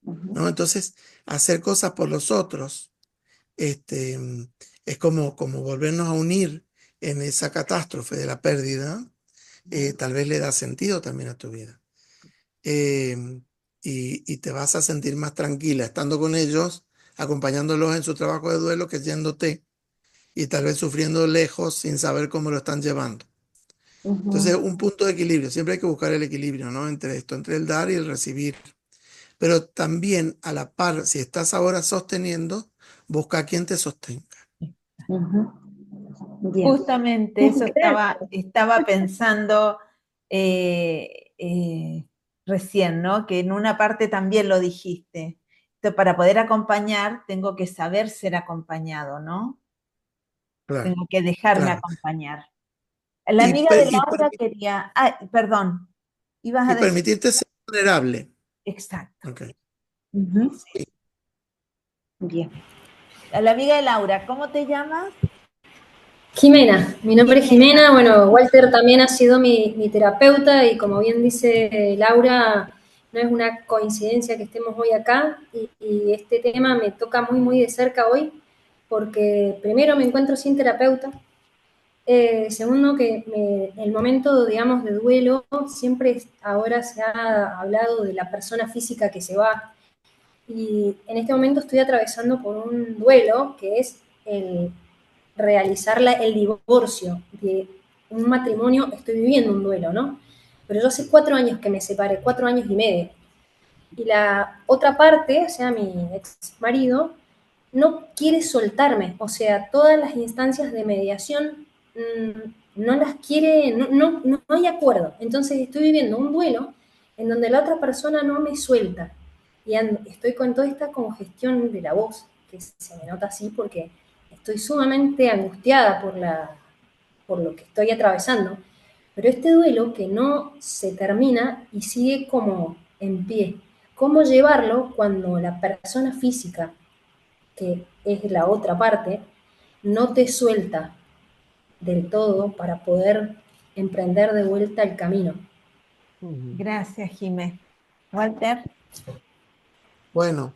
ujú, ¿no? Entonces, hacer cosas por los otros, este, es como volvernos a unir en esa catástrofe de la pérdida, tal vez le da sentido también a tu vida. eh, y te vas a sentir más tranquila estando con ellos, acompañándolos en su trabajo de duelo que yéndote y tal vez sufriendo lejos sin saber cómo lo están llevando. Entonces, ujú. un punto de equilibrio, siempre hay que buscar el equilibrio, ¿no? Entre esto, entre el dar y el recibir. Pero también a la par, si estás ahora sosteniendo, busca a quien te sostenga. Ujú. Bien. Justamente eso Gracias. estaba pensando recién, ¿no? Que en una parte también lo dijiste. Para poder acompañar, tengo que saber ser acompañado, ¿no? Claro, Tengo que dejarme claro. acompañar. La Y, amiga per- de y, Laura permi- quería, ay, perdón, ibas a y decir, permitirte ser vulnerable. exacto. Ok. Ujú. Sí. Bien. A la amiga de Laura, ¿cómo te llamas? Jimena, mi nombre es Jimena. Jimena. Bueno, Walter también ha sido mi terapeuta y como bien dice Laura, no es una coincidencia que estemos hoy acá y este tema me toca muy, muy de cerca hoy porque primero me encuentro sin terapeuta, segundo que el momento, digamos, de duelo, siempre ahora se ha hablado de la persona física que se va y en este momento estoy atravesando por un duelo que es el realizar el divorcio de un matrimonio. Estoy viviendo un duelo, ¿no? Pero yo hace 4 años que me separé, 4 años y medio. Y la otra parte, o sea, mi ex marido, no quiere soltarme. O sea, todas las instancias de mediación no las quiere, no hay acuerdo. Entonces estoy viviendo un duelo en donde la otra persona no me suelta. Y estoy con toda esta congestión de la voz, que se me nota así porque estoy sumamente angustiada por lo que estoy atravesando. Pero este duelo que no se termina y sigue como en pie. ¿Cómo llevarlo cuando la persona física, que es la otra parte, no te suelta del todo para poder emprender de vuelta el camino? Gracias, Jimé. Walter. Bueno,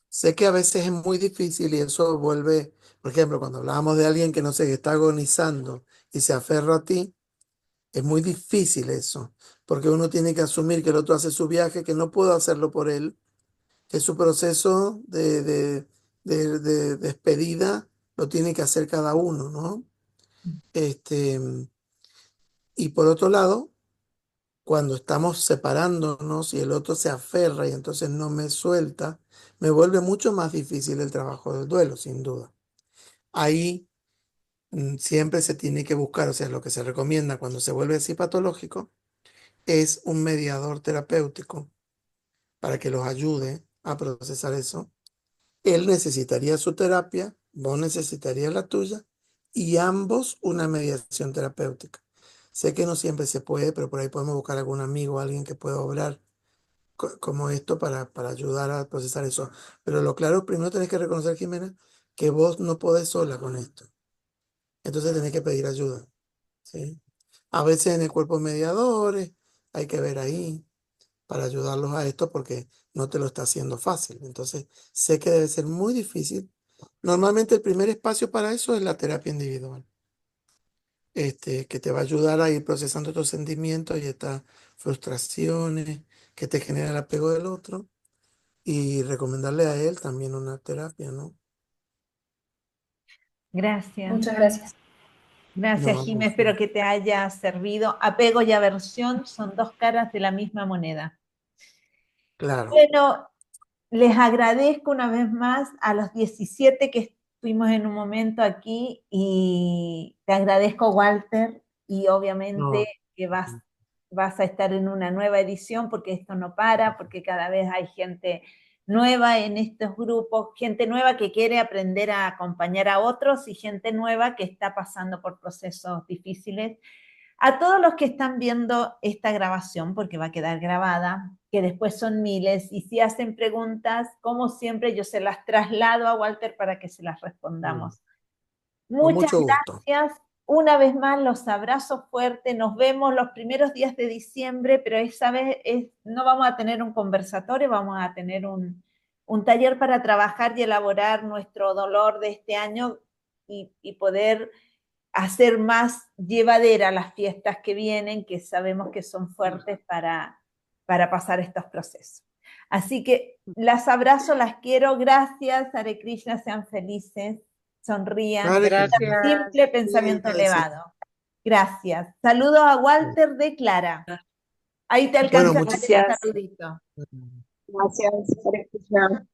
sé que a veces es muy difícil y eso vuelve, por ejemplo, cuando hablábamos de alguien que no sé, que está agonizando y se aferra a ti, es muy difícil eso, porque uno tiene que asumir que el otro hace su viaje, que no puedo hacerlo por él, que su proceso de despedida lo tiene que hacer cada uno, ¿no? Este, y por otro lado, cuando estamos separándonos y el otro se aferra y entonces no me suelta, me vuelve mucho más difícil el trabajo del duelo, sin duda. Ahí siempre se tiene que buscar, o sea, lo que se recomienda cuando se vuelve así patológico es un mediador terapéutico para que los ayude a procesar eso. Él necesitaría su terapia, vos necesitarías la tuya y ambos una mediación terapéutica. Sé que no siempre se puede, pero por ahí podemos buscar algún amigo, alguien que pueda obrar como esto para ayudar a procesar eso. Pero lo claro, primero tenés que reconocer, Jimena, que vos no podés sola con esto. Entonces tenés que pedir ayuda, ¿sí? A veces en el cuerpo de mediadores hay que ver ahí para ayudarlos a esto porque no te lo está haciendo fácil. Entonces sé que debe ser muy difícil. Normalmente el primer espacio para eso es la terapia individual, que te va a ayudar a ir procesando estos sentimientos y estas frustraciones que te genera el apego del otro y recomendarle a él también una terapia, ¿no? Gracias. Muchas gracias. Gracias, No, Jimé. Espero que te haya servido. Apego y aversión son dos caras de la misma moneda. claro. Bueno, les agradezco una vez más a los 17 que estuvimos en un momento aquí y te agradezco, Walter, y obviamente No. que vas a estar en una nueva edición porque esto no para, porque cada vez hay gente nueva en estos grupos, gente nueva que quiere aprender a acompañar a otros y gente nueva que está pasando por procesos difíciles. A todos los que están viendo esta grabación, porque va a quedar grabada, que después son miles, y si hacen preguntas, como siempre, yo se las traslado a Walter para que se las respondamos. Con Muchas mucho gusto. gracias. Una vez más, los abrazos fuertes. Nos vemos los primeros días de diciembre, pero esa vez no vamos a tener un conversatorio, vamos a tener un taller para trabajar y elaborar nuestro dolor de este año y poder hacer más llevadera las fiestas que vienen, que sabemos que son fuertes para pasar estos procesos. Así que las abrazo, las quiero. Gracias, Hare Krishna, sean felices, sonrían. Hare Gracias. Krishna. Simple pensamiento Gracias. elevado. Gracias. Saludos a Walter de Clara. Ahí te Bueno, alcanza a muchas hacer un Gracias. saludito. Gracias, Hare Krishna.